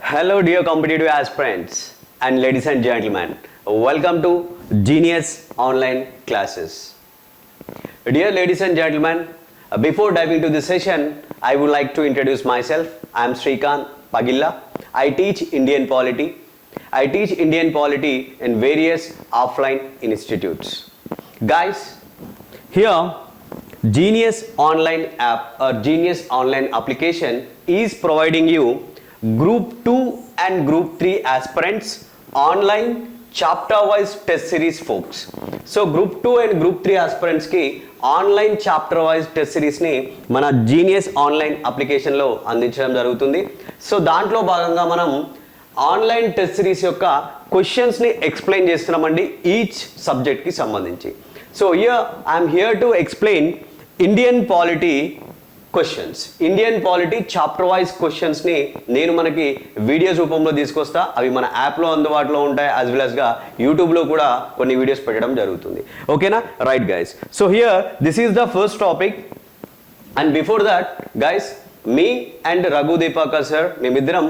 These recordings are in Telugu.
Hello, dear competitive aspirants and ladies and gentlemen. Welcome to Genius Online Classes. Dear ladies and gentlemen, before diving into the session, I would like to introduce myself. I am Srikanth Pagilla. I teach Indian polity. I teach Indian polity in various offline institutes. Guys, here Genius Online app or Genius Online application is providing you Group 2 and Group 3 aspirants online chapter wise test series folks. So Group 2 and Group 3 aspirants ki online chapter wise test సిరీస్ని మన జీనియస్ ఆన్లైన్ అప్లికేషన్లో అందించడం జరుగుతుంది. సో దాంట్లో భాగంగా మనం ఆన్లైన్ టెస్ట్ సిరీస్ యొక్క క్వశ్చన్స్ని ఎక్స్ప్లెయిన్ చేస్తున్నామండి ఈచ్ సబ్జెక్ట్కి సంబంధించి. So I'm here to explain Indian polity questions. Indian polity chapter wise క్వశ్చన్స్ని నేను మనకి వీడియోస్ రూపంలో తీసుకొస్తా. అవి మన యాప్లో అందుబాటులో ఉంటాయి, యాజ్ వెల్ యాజ్గా యూట్యూబ్లో కూడా కొన్ని వీడియోస్ పెట్టడం జరుగుతుంది. ఓకేనా? Right guys. So here this is the first topic and before that guys me and Raghu Deepakar sir మేమిద్దరం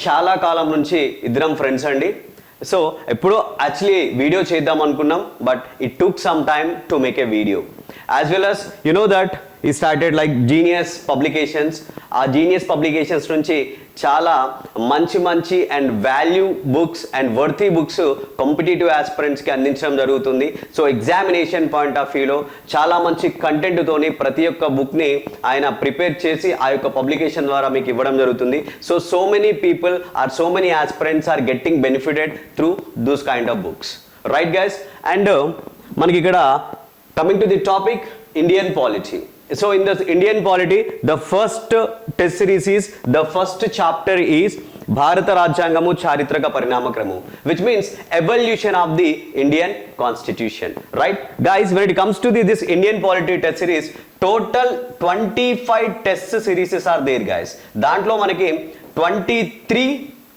చాలా కాలం నుంచి ఇద్దరం ఫ్రెండ్స్ అండి. సో ఎప్పుడో యాక్చువల్లీ వీడియో చేద్దాం అనుకున్నాం, but it took some time to make a video. As well as you know that ఈ స్టార్టెడ్ లైక్ జీనియస్ పబ్లికేషన్స్. ఆ జీనియస్ పబ్లికేషన్స్ నుంచి చాలా మంచి and value books and worthy books competitive ఆస్పిరెంట్స్కి అందించడం జరుగుతుంది. సో ఎగ్జామినేషన్ పాయింట్ ఆఫ్ వ్యూలో చాలా మంచి కంటెంట్తోని ప్రతి ఒక్క బుక్ని ఆయన ప్రిపేర్ చేసి ఆ యొక్క పబ్లికేషన్ ద్వారా మీకు ఇవ్వడం జరుగుతుంది. So many people are so many aspirants are getting benefited through those kind of books. Right guys. And మనకి ఇక్కడ coming to the topic Indian polity. So in the Indian polity, the first test series is, the first chapter is Bharata Rajyangamu Charitraka Parinamakramam, which means evolution of the Indian Constitution. Right? Guys, when it comes to this Indian polity test series, total 25 test series are there guys. Dantlo manaki 23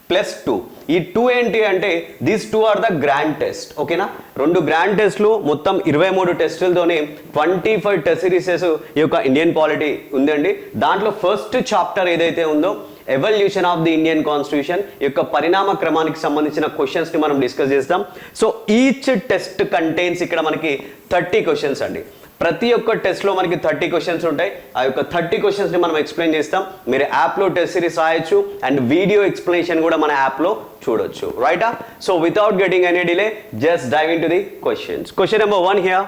plus 2. ఈ 2 ఏంటి అంటే these 2 are the grand test. ఓకేనా? 2 గ్రాండ్ టెస్ట్లు మొత్తం 23 టెస్టులతోనే 25 టెస్ట్ సిరీసెస్ ఈ యొక్క ఇండియన్ పాలిటీ ఉందండి. దాంట్లో ఫస్ట్ చాప్టర్ ఏదైతే ఉందో evolution of the Indian constitution యొక్క పరిణామ క్రమానికి సంబంధించిన క్వశ్చన్స్ని మనం డిస్కస్ చేస్తాం. సో ఈచ్ టెస్ట్ కంటైన్స్ ఇక్కడ మనకి 30 క్వశ్చన్స్ అండి. ప్రతి ఒక్క టెస్ట్లో మనకి 30 క్వశ్చన్స్ ఉంటాయి. ఆ యొక్క 30 క్వశ్చన్స్ని మనం ఎక్స్ప్లెయిన్ చేస్తాం. మీరు యాప్లో టెస్ట్ సిరీస్ రాయొచ్చు అండ్ వీడియో ఎక్స్ప్లెనేషన్ కూడా మన యాప్లో చూడొచ్చు. రైటా? So without getting any delay just dive into the questions. Question number 1 here.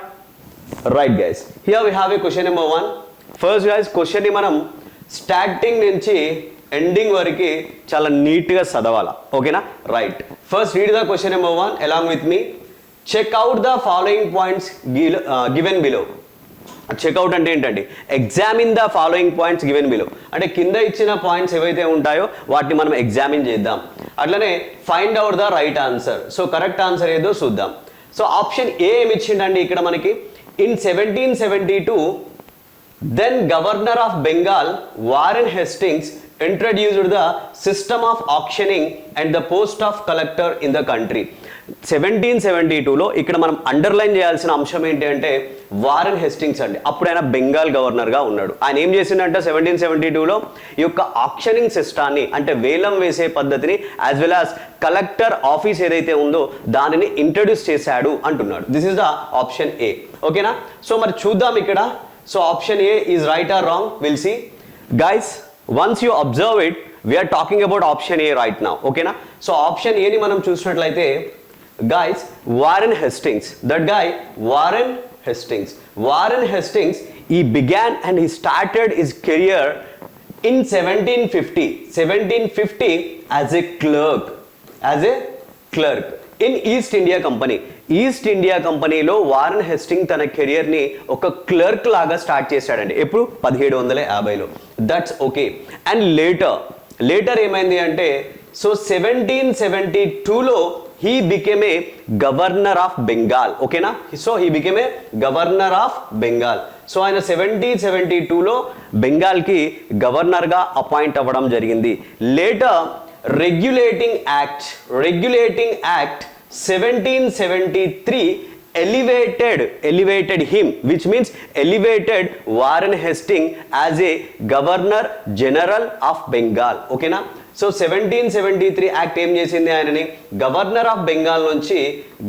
Right guys, here we have a question number 1. First guys క్వశ్చన్ని మనం స్టార్టింగ్ నుంచి ఎండింగ్ వరకు చాలా నీట్గా చదవాలా. ఓకేనా? Right. First read the question number 1 along with me. Check out the following points given below. Check out అంటే ఏంటండి? Examine the following points given below అంటే కింద ఇచ్చిన పాయింట్స్ ఏవైతే ఉంటాయో వాటిని మనం ఎగ్జామిన్ చేద్దాం. అట్లనే find out the right answer. So correct answer ఏదో చూద్దాం. సో ఆప్షన్ ఏ ఏమి ఇచ్చిండండి ఇక్కడ మనకి? In 1772 then governor of Bengal Warren Hastings introduced the system of auctioning and the post of collector in the country. 1772లో ఇక్కడ మనం అండర్లైన్ చేయాల్సిన అంశం ఏంటి అంటే వారెన్ హెస్టింగ్స్ అండి. అప్పుడు ఆయన బెంగాల్ గవర్నర్గా ఉన్నాడు. ఆయన ఏం చేసిండంటే 1772లో ఈ యొక్క ఆక్షనింగ్ సిస్టాన్ని అంటే వేలం వేసే పద్ధతిని as well as collector office ఏదైతే ఉందో దానిని ఇంట్రడ్యూస్ చేశాడు అంటున్నాడు. This is the option A. ఓకేనా? సో మరి చూద్దాం ఇక్కడ. So option A is right or wrong will see. Guys once you observe it, we are talking about option A right now. Okay na? So option A ni manam chustunatlaite guys, Warren Hastings, that guy Warren Hastings, he began and he started his career in 1750 as a clerk in East India Company. East India కంపెనీలో వారెన్ హెస్టింగ్ తన కెరియర్ని ఒక క్లర్క్ లాగా స్టార్ట్ చేశాడండి. ఎప్పుడు? 1750లో. That's okay. అండ్ లేటర్ ఏమైంది అంటే సో 1772లో he became a governor of Bengal. ఓకేనా? So he became a governor of Bengal. So ఆయన 1772లో బెంగాల్కి గవర్నర్గా అపాయింట్ అవ్వడం జరిగింది. Later regulating act 1773 elevated him, which means elevated Warren Hastings as a Governor General of Bengal. Okay na? So 1773 act ఏం చేసింది ఆయనని గవర్నర్ ఆఫ్ బెంగాల్ నుంచి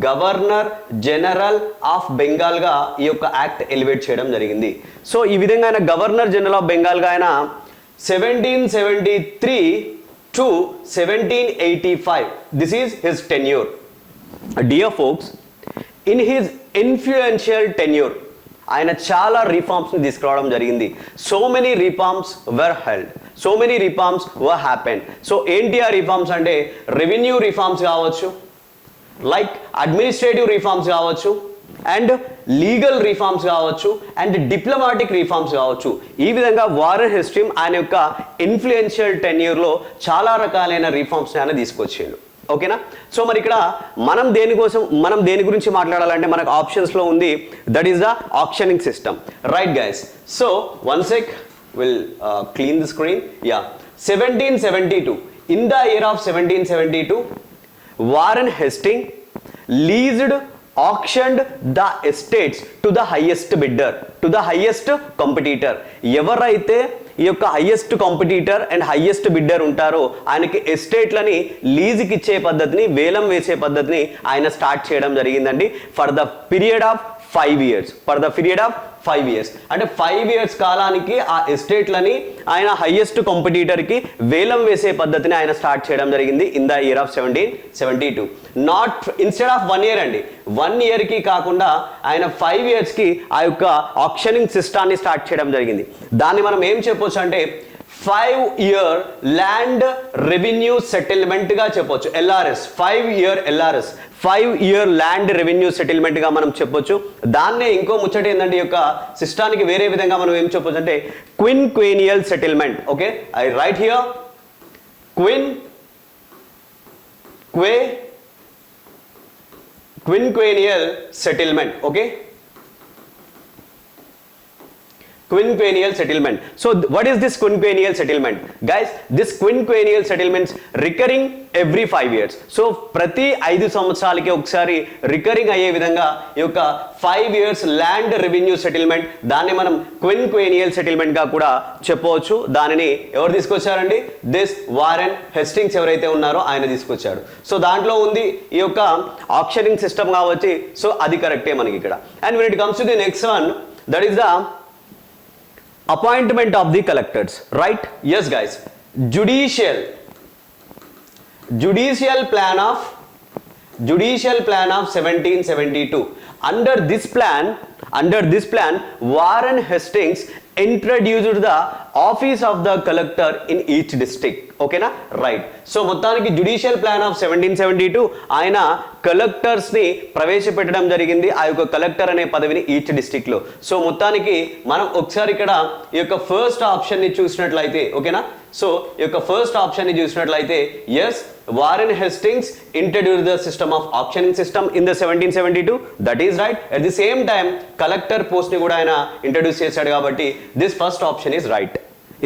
గవర్నర్ జనరల్ ఆఫ్ బెంగాల్గా ఈ యొక్క యాక్ట్ ఎలివేట్ చేయడం జరిగింది. సో ఈ విధంగా ఆయన గవర్నర్ జనరల్ ఆఫ్ బెంగాల్గా ఆయన 1773 to 1785. This is his tenure. Dear folks, in his influential tenure, ఆయన చాలా రిఫార్మ్స్ని తీసుకురావడం జరిగింది. So many reforms were held, so many reforms were happen. So ఏంటి ఆ రిఫార్మ్స్ అంటే రెవెన్యూ రిఫార్మ్స్ కావచ్చు, లైక్ అడ్మినిస్ట్రేటివ్ రిఫార్మ్స్ కావచ్చు, అండ్ లీగల్ రిఫార్మ్స్ కావచ్చు, అండ్ డిప్లొమాటిక్ రిఫార్మ్స్ కావచ్చు. ఈ విధంగా వారెన్ హెస్టింగ్స్ ఆయన యొక్క ఇన్ఫ్లుయెన్షియల్ టెన్యూర్లో చాలా రకాలైన రిఫార్మ్స్ని ఆయన తీసుకొచ్చిండు. ఓకేనా? సో మరి ఇక్కడ మనం దేని గురించి మాట్లాడాలంటే మనకు ఆప్షన్స్లో ఉంది, that is the auctioning system. Right guys, so one sec will clean the screen. Yeah, 1772, in the year of 1772 Warren హెస్టింగ్ leased, auctioned the estates to the highest bidder, to the highest competitor. ఎవరైతే ఈ యొక్క highest competitor and highest bidder ఉంటారో ఆయనకి ఎస్టేట్లని లీజ్కి ఇచ్చే పద్ధతిని, వేలం వేసే పద్ధతిని ఆయన స్టార్ట్ చేయడం జరిగిందండి for the period of 5 years. For the period of 5 years అంటే 5 years కాలానికి ఆ ఎస్టేట్లని ఆయన హైయెస్ట్ కాంపిటీటర్కి వేలం వేసే పద్ధతిని ఆయన స్టార్ట్ చేయడం జరిగింది in the year of 1772. Not instead of 1 year అండి, 1 yearకి కాకుండా ఆయన 5 yearsకి ఆ యొక్క ఆక్షనింగ్ సిస్టాన్ని స్టార్ట్ చేయడం జరిగింది. దాన్ని మనం ఏం చెప్పొచ్చు అంటే 5-year ల్యాండ్ రెవెన్యూ సెటిల్మెంట్గా చెప్పొచ్చు. LRS, 5-year LRS, 5-year land revenue సెటిల్మెంట్గా మనం చెప్పొచ్చు. దాన్నే ఇంకో ముచ్చట ఏంటంటే ఈ యొక్క సిస్టానికి వేరే విధంగా మనం ఏం చెప్పొచ్చు అంటే quinquennial settlement. Okay, I write here quinquennial settlement. Okay, quinquennial settlement. So what is this quinquennial settlement? Guys, this quinquennial settlements recurring every 5 years. So ప్రతి 5 సంవత్సరాలకి ఒకసారి రికరింగ్ అయ్యే విధంగా ఈ యొక్క 5 years ల్యాండ్ రెవెన్యూ సెటిల్మెంట్, దాన్ని మనం క్విన్క్వేనియల్ సెటిల్మెంట్ గా కూడా చెప్పవచ్చు. దానిని ఎవరు తీసుకొచ్చారండి? దిస్ వారెన్ హెస్టింగ్స్ ఎవరైతే ఉన్నారో ఆయన తీసుకొచ్చాడు. సో దాంట్లో ఉంది ఈ యొక్క ఆక్షనింగ్ సిస్టమ్ కావచ్చు. సో అది కరెక్టే మనకి ఇక్కడ. And when it comes to the next one, that is the appointment of the collectors. Right? Yes guys, judicial plan of 1772. Under this plan Warren Hastings introduced the office of the collector in each district. ఓకేనా? రైట్. సో మొత్తానికి జ్యుడిషియల్ ప్లాన్ ఆఫ్ 1772 ఆయన కలెక్టర్స్ ని ప్రవేశపెట్టడం జరిగింది, ఆ యొక్క కలెక్టర్ అనే పదవిని ఈచ్ డిస్ట్రిక్ట్ లో. సో మొత్తానికి మనం ఒకసారి ఇక్కడ ఈ యొక్క ఫస్ట్ ఆప్షన్ ని చూసినట్లయితే, ఓకేనా, సో ఈ యొక్క ఫస్ట్ ఆప్షన్ ని చూసినట్లయితే yes, Warren Hastings introduced the system of auctioning system in the 1772. that is right. at the same time collector post ని కూడా ఆయన ఇంట్రడ్యూస్ చేశాడు కాబట్టి this first option is right.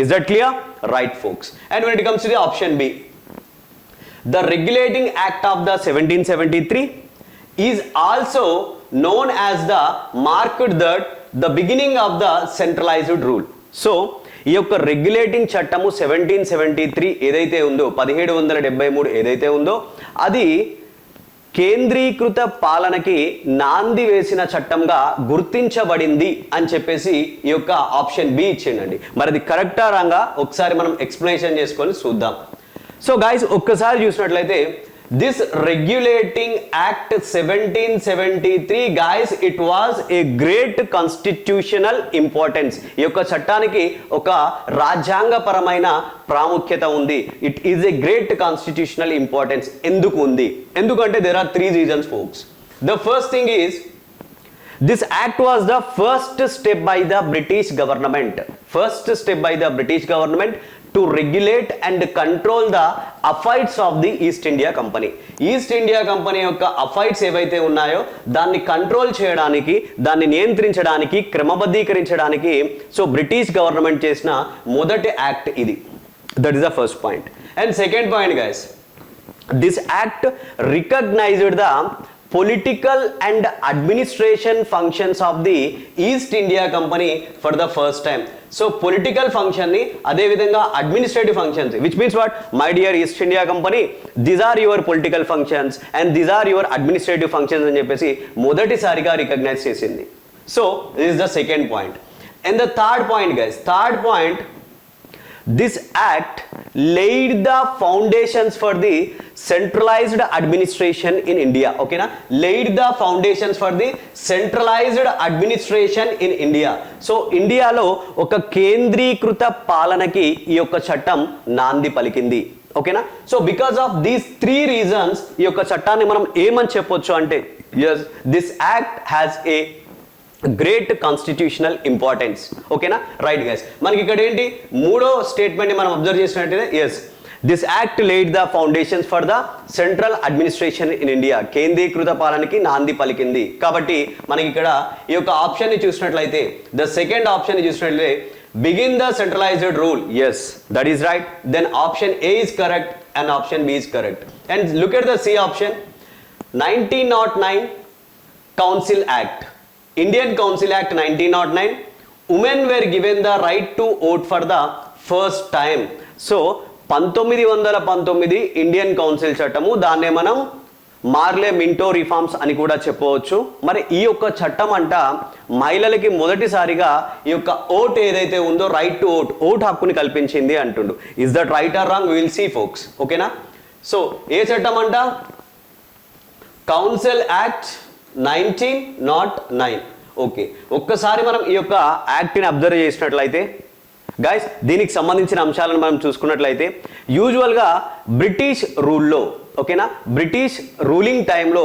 Is that clear? Right folks. And when it comes to the option B, the regulating act of the 1773 is also known as the marked that the beginning of the centralized rule. So ఈ యొక్క రెగ్యులేటింగ్ చట్టము 1773 ఏదైతే ఉందో, 1773 ఏదైతే ఉందో అది కేంద్రీకృత పాలనకి నాంది వేసిన చట్టంగా గుర్తించబడింది అని చెప్పేసి ఈ యొక్క ఆప్షన్ బి ఇచ్చిండండి. మరి అది కరెక్టా రాంగా ఒకసారి మనం ఎక్స్ప్లెనేషన్ చేసుకొని చూద్దాం. సో గైస్ ఒక్కసారి చూసినట్లయితే this regulating act 1773 guys, it was a great constitutional importance. ఈ యొక్క చట్టానికి ఒక రాజ్యాంగపరమైన ప్రాముఖ్యత ఉంది. it is a great constitutional importance. ఎందుకు ఉంది? ఎందుకంటే there are 3 reasons folks. The first thing is this act was the first step by the British government to regulate and control the affairs of the East India Company. East India company యొక్క అఫైర్స్ ఏవైతే ఉన్నాయో దాన్ని కంట్రోల్ చేయడానికి, దాన్ని నియంత్రించడానికి, క్రమబద్ధీకరించడానికి సో బ్రిటిష్ గవర్నమెంట్ చేసిన మొదటి యాక్ట్ ఇది. That is the first point. And second point guys, this act recognised the political and administration functions of the East India Company for the first time. So political function ని అదే విధంగా administrative functions, which means what, my dear East India Company, these are your political functions and these are your administrative functions అని చెప్పేసి మొదటిసారిగా రికగ్నైజ్ చేసింది. So this is the second point. And the third point guys, third point, this act laid the foundations for the centralized administration in India. Okay na, laid the foundations for the centralized administration in India. So India lo oka కేంద్రీకృత పాలనకి ఈ యొక్క చట్టం నాంది పలికింది. ఓకేనా. So because of these three reasons ఈ యొక్క చట్టాన్ని మనం ఏమని చెప్పొచ్చు అంటే, yes, this act has a great constitutional importance. ఓకేనా, రైట్ గైస్. మనకి ఇక్కడ ఏంటి, మూడో స్టేట్మెంట్ మనం అబ్జర్వ్ చేసినట్టయితే, yes, this act laid the foundations for the central administration in India, కేంద్రీకృత పాలనకి నాంది పలికింది. కాబట్టి మనకి ఇక్కడ ఈ యొక్క ఆప్షన్ ని చూసినట్లయితే, ద సెకండ్ ఆప్షన్ ని చూసినట్లయితే, begin the centralised rule, yes, that is right. Then option A is correct and option B is correct. And look at the C option, 1909 council act, Indian Council Act 1909, women were given the right to vote for the first time. So 1919 Indian council చట్టము, దాన్నే మనం మార్లే మింటో రిఫార్మ్స్ అని కూడా చెప్పవచ్చు. మరి ఈ యొక్క చట్టం అంట మహిళలకి మొదటిసారిగా ఈ యొక్క ఓట్ ఏదైతే ఉందో, రైట్ టు ఓట్, ఓట్ హక్కుని కల్పించింది అంటుండు. Is that right or wrong, will see folks. ఓకేనా. సో ఏ చట్టం అంట, కౌన్సిల్ యాక్ట్ 1909. ఓకే, ఒక్కసారి మనం ఈ యొక్క యాక్ట్ని అబ్జర్వ్ చేసినట్లయితే గైస్, దీనికి సంబంధించిన అంశాలను మనం చూసుకున్నట్లయితే, యూజువల్గా బ్రిటిష్ రూల్లో, ఓకేనా, బ్రిటిష్ రూలింగ్ టైంలో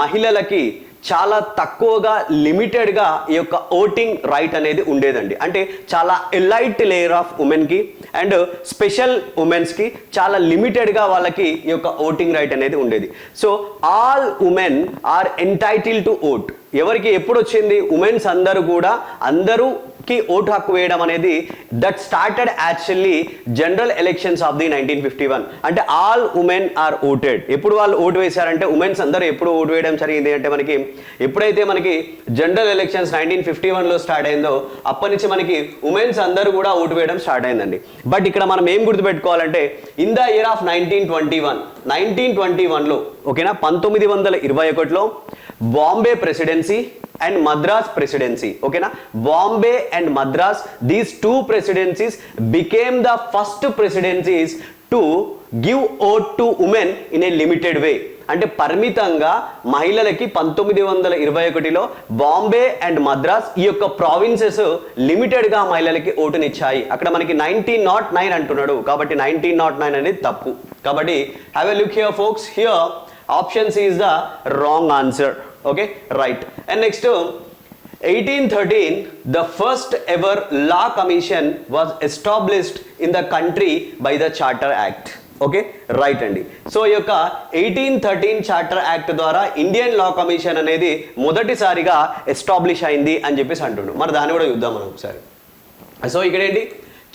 మహిళలకి చాలా తక్కువగా లిమిటెడ్గా ఈ యొక్క ఓటింగ్ రైట్ అనేది ఉండేదండి. అంటే చాలా ఎలైట్ లేయర్ ఆఫ్ ఉమెన్కి అండ్ స్పెషల్ ఉమెన్స్కి చాలా లిమిటెడ్గా వాళ్ళకి ఈ యొక్క ఓటింగ్ రైట్ అనేది ఉండేది. So all women are entitle to vote. ఎవరికి ఎప్పుడు వచ్చింది, ఉమెన్స్ అందరూ కూడా, అందరూకి ఓటు హక్కు వేయడం అనేది that started actually general elections of the 1951. అంటే ఆల్ ఉమెన్ ఆర్ ఓటెడ్. ఎప్పుడు వాళ్ళు ఓటు వేశారంటే, ఉమెన్స్ అందరూ ఎప్పుడు ఓటు వేయడం జరిగింది అంటే, మనకి ఎప్పుడైతే మనకి జనరల్ ఎలక్షన్స్ 1951లో స్టార్ట్ అయిందో, అప్పటి నుంచి మనకి ఉమెన్స్ అందరూ కూడా ఓటు వేయడం స్టార్ట్ అయిందండి. బట్ ఇక్కడ మనం ఏం గుర్తుపెట్టుకోవాలంటే, ఇన్ ద ఇయర్ ఆఫ్ 1921లో, ఓకేనా, 1921లో Bombay presidency and Madras presidency, okay na, Bombay and Madras, these two presidencies became the first presidencies to give vote to women in a limited way. అంటే పరిమితంగా మహిళలకి 1921లో బాంబే అండ్ మద్రాస్ ఈ యొక్క ప్రావిన్సెస్ లిమిటెడ్ గా మహిళలకి ఓటునిచ్చాయి. అక్కడ మనకి 1909 అంటున్నాడు, కాబట్టి 1909 అనేది తప్పు. కాబట్టి have a look here folks, here option C is the wrong answer. Okay, right. And next, 1813, the first ever law commission was established in the country by the Charter Act. Okay, right అండి. సో ఈ యొక్క 1813 చార్టర్ యాక్ట్ ద్వారా ఇండియన్ లా కమిషన్ అనేది మొదటిసారిగా ఎస్టాబ్లిష్ అయింది అని చెప్పేసి అంటుండు. మరి దాన్ని కూడా చూద్దాం మనం ఒకసారి. సో ఇక్కడ ఏంటి,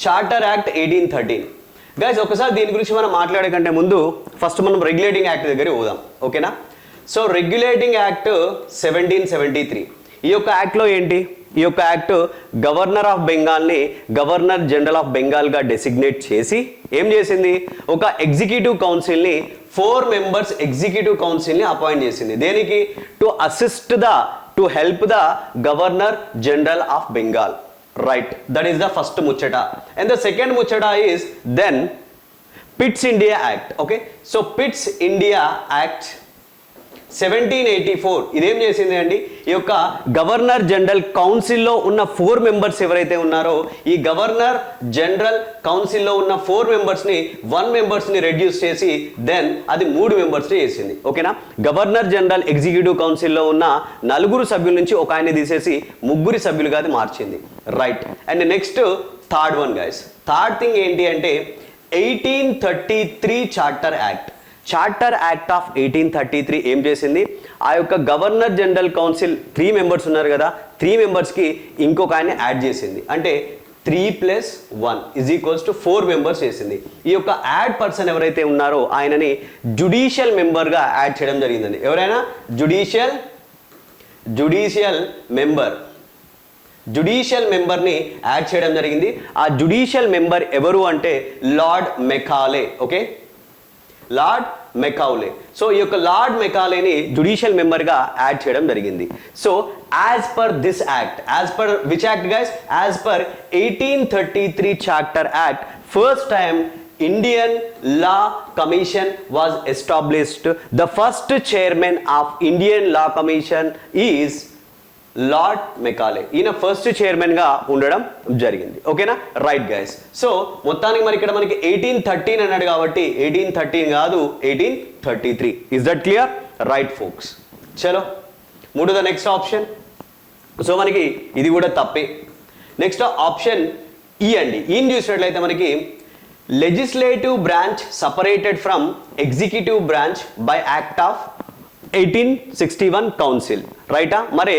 చార్టర్ యాక్ట్ 1813. గైస్, ఒకసారి దీని గురించి మనం మాట్లాడే కంటే ముందు ఫస్ట్ మనం రెగ్యులేటింగ్ యాక్ట్ దగ్గర పోదాం. ఓకేనా. సో రెగ్యులేటింగ్ యాక్ట్ 1773, ఈ యొక్క యాక్ట్లో ఏంటి, ఈ యొక్క యాక్ట్ గవర్నర్ ఆఫ్ బెంగాల్ని గవర్నర్ జనరల్ ఆఫ్ బెంగాల్గా డెసిగ్నేట్ చేసి ఏం చేసింది, ఒక ఎగ్జిక్యూటివ్ కౌన్సిల్ని 4 మెంబర్స్ ఎగ్జిక్యూటివ్ కౌన్సిల్ని అపాయింట్ చేసింది. దేనికి, to assist the, to help the governor general of Bengal. Right, that is the first ముచ్చట. అండ్ ద సెకండ్ ముచ్చట is then Pitt's India act. Okay, so Pitt's India act 1784 ఇదేం చేసింది అండి, ఈ యొక్క గవర్నర్ జనరల్ కౌన్సిల్లో ఉన్న 4 మెంబర్స్ ఎవరైతే ఉన్నారో, ఈ గవర్నర్ జనరల్ కౌన్సిల్లో ఉన్న 4 మెంబర్స్ని 1 మెంబర్స్ని రెడ్యూస్ చేసి దెన్ అది 3 మెంబర్స్ని చేసింది. ఓకేనా. గవర్నర్ జనరల్ ఎగ్జిక్యూటివ్ కౌన్సిల్లో ఉన్న 4 సభ్యుల నుంచి ఒక ఆయన తీసేసి 3 సభ్యులుగా అది మార్చింది. Right. And next third one guy's, third thing ఏంటి అంటే 1833 charter act. Charter act of 1833 ఏం చేసింది, ఆ యొక్క గవర్నర్ జనరల్ కౌన్సిల్ 3 మెంబర్స్ ఉన్నారు కదా, 3 మెంబర్స్కి ఇంకొక ఆయన యాడ్ చేసింది. అంటే 3 + 1 = 4 మెంబర్స్ చేసింది. ఈ యొక్క యాడ్ పర్సన్ ఎవరైతే ఉన్నారో ఆయనని జుడిషియల్ మెంబర్గా యాడ్ చేయడం జరిగిందండి. ఎవరైనా జుడిషియల్ మెంబర్ని యాడ్ చేయడం జరిగింది. ఆ జుడిషియల్ మెంబర్ ఎవరు అంటే Lord Macaulay. Okay, Lord Macaulay. So ఈ యొక్క లార్డ్ మెకాలేని జుడిషియల్ మెంబర్గా యాడ్ చేయడం జరిగింది. So as per this act, as per which act guys? As per 1833 charter act, first time Indian Law Commission was established. The first chairman of Indian Law Commission is lord Macaulay. ఈయన ఫస్ట్ చైర్మన్గా ఉండడం జరిగింది. ఓకేనా, రైట్ గైస్. సో మొత్తానికి మరి ఇక్కడ మనకి 1813 అన్నాడు కాబట్టి 1813 కాదు 1833. Is that clear? Right folks. చలో move to the next option. So మనకి ఇది కూడా తప్పే. నెక్స్ట్ ఆప్షన్ ఈ అండి. ఈయన చూసినట్లయితే మనకి legislative branch separated from executive branch by act of 1861 council. రైటా? మరి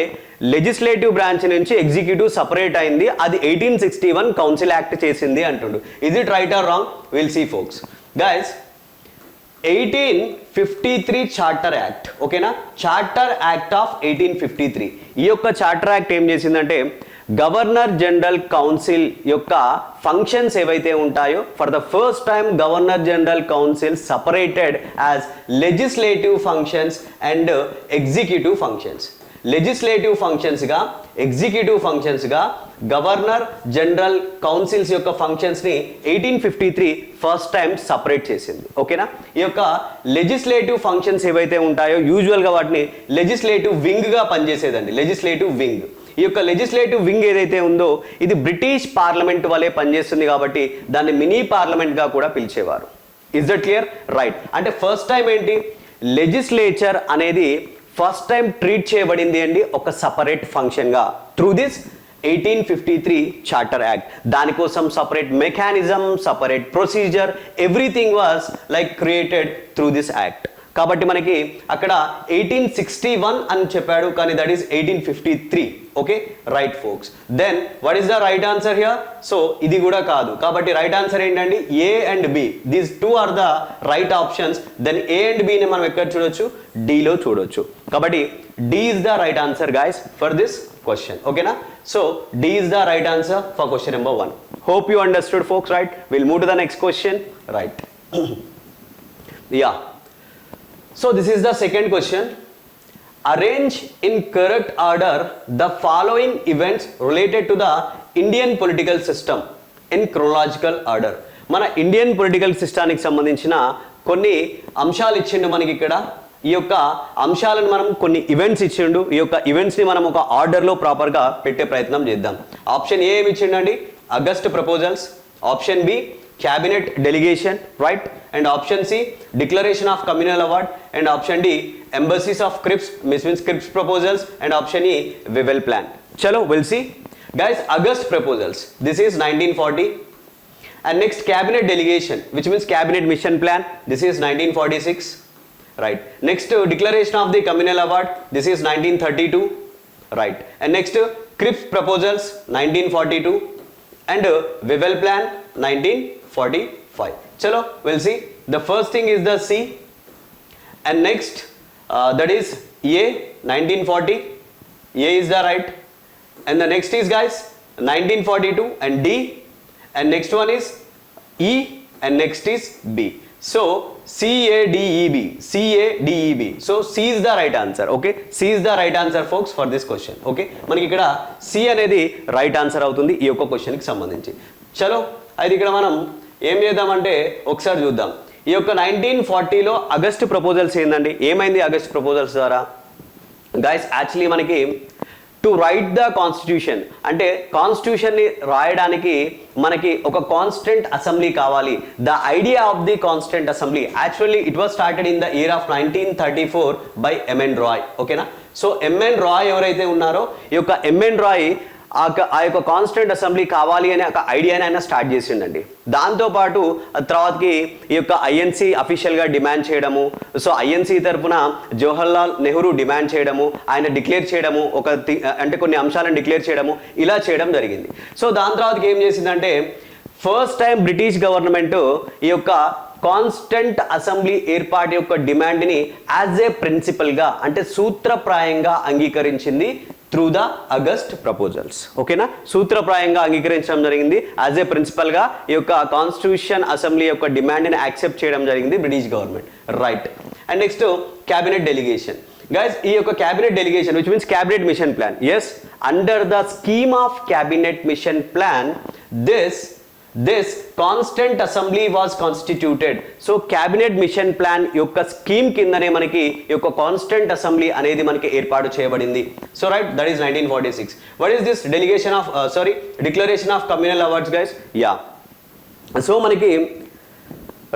లెజిస్లేటివ్ బ్రాంచ్ నుంచి ఎగ్జిక్యూటివ్ సపరేట్ అయింది, అది 1861 కౌన్సిల్ యాక్ట్ చేసింది అంటుండు. Is it right or wrong? Will see folks. Guys 1853 charter act. ఓకేనా, చార్టర్ యాక్ట్ ఆఫ్ 1853. ఈ యొక్క చార్టర్ యాక్ట్ ఏం చేసిందంటే గవర్నర్ జనరల్ కౌన్సిల్ యొక్క ఫంక్షన్స్ ఏవైతే ఉంటాయో for the first time governor general council separated as legislative functions and executive functions. Legislative ఫంక్షన్స్గా, ఎగ్జిక్యూటివ్ ఫంక్షన్స్గా గవర్నర్ జనరల్ కౌన్సిల్స్ యొక్క ఫంక్షన్స్ని 1853 ఫస్ట్ టైం సపరేట్ చేసింది. ఓకేనా, ఈ యొక్క లెజిస్లేటివ్ ఫంక్షన్స్ ఏవైతే ఉంటాయో యూజువల్గా వాటిని లెజిస్లేటివ్ వింగ్గా పనిచేసేదండి. Legislative wing. ఈ యొక్క లెజిస్లేటివ్ వింగ్ ఏదైతే ఉందో ఇది బ్రిటిష్ పార్లమెంట్ వలె పనిచేస్తుంది కాబట్టి దాన్ని మినీ పార్లమెంట్గా కూడా పిలిచేవారు. Is that clear? రైట్. అంటే ఫస్ట్ టైం ఏంటి, లెజిస్లేచర్ అనేది ఫస్ట్ టైం ట్రీట్ చేయబడింది అండి ఒక సపరేట్ ఫంక్షన్గా త్రూ దిస్ 1853 చార్టర్ యాక్ట్. దానికోసం separate mechanism, separate procedure, everything was like created through this act. కాబట్టి మనకి అక్కడ 1861 అని చెప్పాడు కానీ that is 1853. Okay, right folks. Then what is the right answer here? So ఇది కూడా కాదు కాబట్టి రైట్ ఆన్సర్ ఏంటండి? A and B. These two are the right options. Then A and బిని మనం ఎక్కడ చూడొచ్చు? డిలో చూడొచ్చు. కాబట్టి D is the right answer guys for this question. ఓకేనా, so D is the right answer for question number 1. Hope you understood folks. Right, will move to the next question. Right, ya. So this is the second question. Arrange in correct order the following events related to the Indian political system in chronological order. మన ఇండియన్ పొలిటికల్ సిస్టానికి సంబంధించిన కొన్ని అంశాలు ఇచ్చిండు మనకి ఇక్కడ. ఈ యొక్క అంశాలను మనం కొన్ని ఈవెంట్స్ ఇచ్చిండు. ఈ యొక్క ఈవెంట్స్ని మనం ఒక ఆర్డర్లో ప్రాపర్గా పెట్టే ప్రయత్నం చేద్దాం. ఆప్షన్ ఏ ఏమి ఇచ్చిండండి? August proposals. Option B cabinet delegation, right? And option C declaration of communal award, and option D embassies of Cripps means Cripps proposals, and option E Wavell plan. Chalo, we'll see guys. August proposals, this is 1940, and next cabinet delegation which means cabinet mission plan, this is 1946, right? Next declaration of the communal award, this is 1932, right? And next Cripps proposals 1942, and Wavell plan 1945. Chalo, we'll see. The first thing is the C, and next that is A 1940. A is the right, and the next is guys 1942 and D, and next one is E, and next is B. So CADEB, CADEB. So C is the right answer. Okay, C is the right answer folks for this question. Okay, మనకి ఇక్కడ C అనేది రైట్ ఆన్సర్ అవుతుంది ఈ యొక్క క్వశ్చన్కి సంబంధించి. చలో అయితే ఇక్కడ మనం ఏం చేద్దామంటే ఒకసారి చూద్దాం. ఈ యొక్క 1940లో ఆగస్ట్ ప్రపోజల్స్ ఏందండి? ఏమైంది ఆగస్ట్ ప్రపోజల్స్ ద్వారా? గైస్ యాక్చువల్లీ మనకి టు రైట్ ద కాన్స్టిట్యూషన్ అంటే కాన్స్టిట్యూషన్ని రాయడానికి మనకి ఒక కాన్స్టెంట్ అసెంబ్లీ కావాలి. The idea of the constant assembly actually it was started in the year of 1934 by MN Roy. ఓకేనా, సో ఎంఎన్ రాయ్ ఎవరైతే ఉన్నారో ఈ యొక్క ఎంఎన్ రాయ్ ఆ యొక్క కాన్స్టిట్యూంట్ అసెంబ్లీ కావాలి అనే ఒక ఐడియాని ఆయన స్టార్ట్ చేసిండండి. దాంతోపాటు తర్వాతకి ఈ యొక్క ఐఎన్సీ అఫీషియల్గా డిమాండ్ చేయడము, సో ఐఎన్సీ తరఫున జవహర్లాల్ నెహ్రూ డిమాండ్ చేయడము, ఆయన డిక్లేర్ చేయడము, అంటే కొన్ని అంశాలను డిక్లేర్ చేయడము, ఇలా చేయడం జరిగింది. సో దాని తర్వాతకి ఏం చేసిందంటే ఫస్ట్ టైం బ్రిటిష్ గవర్నమెంట్ ఈ యొక్క కాన్స్టెంట్ అసెంబ్లీ ఏర్పాటు యొక్క డిమాండ్ని యాజ్ ఏ ప్రిన్సిపల్గా అంటే సూత్రప్రాయంగా అంగీకరించింది త్రూ ద అగస్ట్ ప్రపోజల్స్. ఓకేనా, సూత్రప్రాయంగా అంగీకరించడం జరిగింది. యాజ్ ఏ ప్రిన్సిపల్గా ఈ యొక్క కాన్స్టిట్యూషన్ అసెంబ్లీ యొక్క డిమాండ్ని యాక్సెప్ట్ చేయడం జరిగింది British government. Right. And next cabinet delegation. Guys, ఈ యొక్క cabinet delegation which means cabinet mission plan. Yes, under the scheme of cabinet mission plan this constant assembly was constituted. So cabinet mission plan యొక్క స్కీమ్ కిందనే మనకి ఈ యొక్క కాన్స్టెంట్ అసెంబ్లీ అనేది మనకి ఏర్పాటు చేయబడింది. So right, that is 1946. What is this delegation of declaration of communal awards guys? Ya, so మనకి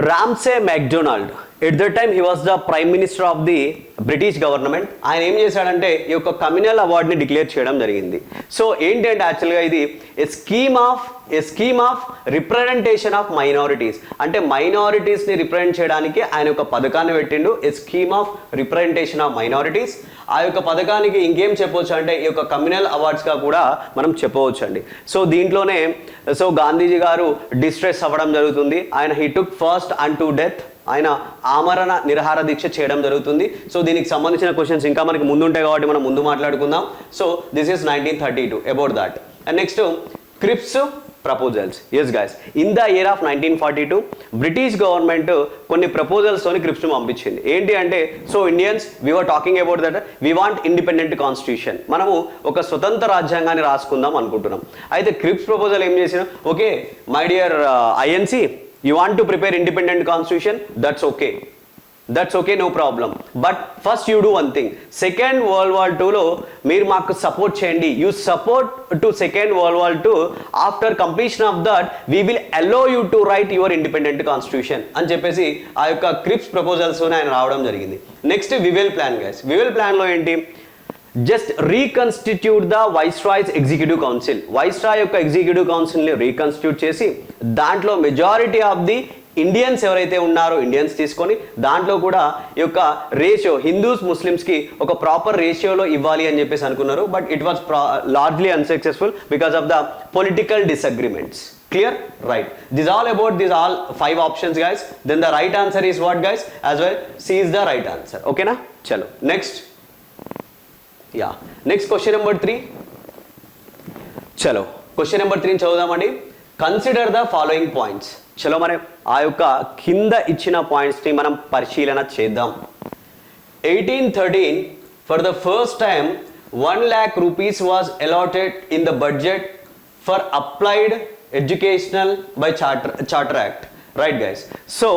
Ramsay MacDonald, at the time he was the prime minister of the British government, ఆయన ఏం చేశాడంటే ఈ యొక్క కమ్యూనల్ అవార్డ్ని డిక్లేర్ చేయడం జరిగింది. సో ఏంటంటే యాక్చువల్గా ఇది a scheme of representation of minorities, అంటే మైనారిటీస్ని రిప్రజెంట్ చేయడానికి ఆయన ఒక పథకాన్ని పెట్టిండు, a scheme of representation of minorities. ఆ యొక్క పథకానికి ఇంకేం చెప్పవచ్చు అంటే ఈ యొక్క కమ్యూనల్ అవార్డ్స్గా కూడా మనం చెప్పవచ్చు అండి. సో దీంట్లోనే సో గాంధీజీ గారు డిస్ట్రెస్ అవ్వడం జరుగుతుంది. ఆయన he took first and to death, ఆయన ఆమరణ నిరాహార దీక్ష చేయడం జరుగుతుంది. సో దీనికి సంబంధించిన క్వశ్చన్స్ ఇంకా మనకి ముందు ఉంటాయి కాబట్టి మనం ముందు మాట్లాడుకుందాం. So this is 1932 about that. And next Cripps proposals. Yes guys, in the year of 1942 British government కొన్ని ప్రపోజల్స్తోని క్రిప్స్ను పంపించింది. ఏంటి అంటే so Indians we are talking about that we want independent constitution, మనము ఒక స్వతంత్ర రాజ్యాంగాన్ని రాసుకుందాం అనుకుంటున్నాం. అయితే క్రిప్స్ ప్రపోజల్ ఏం చేసిన, okay my dear INC, you want to prepare independent constitution, that's okay, no problem, but first you do one thing. Second World War II లో మీరు మాకు సపోర్ట్ చేయండి, you support to Second World War II, after completion of that we will allow you to write your independent constitution అని చెప్పేసి ఆ యొక్క క్రిప్స్ ప్రపోజల్స్ ఆయన రావడం జరిగింది. Next Wavell plan guys. Wavell plan లో ఏంటి, just reconstitute the viceroy's executive council, viceroy యొక్క ఎగ్జిక్యూటివ్ కౌన్సిల్ని రీకన్స్టిట్యూట్ చేసి దాంట్లో మెజారిటీ ఆఫ్ ది ఇండియన్స్ ఎవరైతే ఉన్నారో ఇండియన్స్ తీసుకొని దాంట్లో కూడా ఈ యొక్క రేషియో హిందూస్ ముస్లిమ్స్కి ఒక ప్రాపర్ రేషియోలో ఇవ్వాలి అని చెప్పేసి అనుకున్నారు. But it was largely unsuccessful because of the political disagreements. Clear? Right. This all about this all 5 options guys. Then the right answer is what guys? As well C is the right answer. ఓకేనా? చలో next. Ya, next question number 3. చలో క్వశ్చన్ నెంబర్ 3 చదువుదామండి. Consider the following points. చలో మరి ఆ యొక్క కింద ఇచ్చిన పాయింట్స్ని మనం పరిశీలన చేద్దాం. 1813 for the first time 1 lakh rupees was allotted in the budget for applied educational by charter act. Right guys. So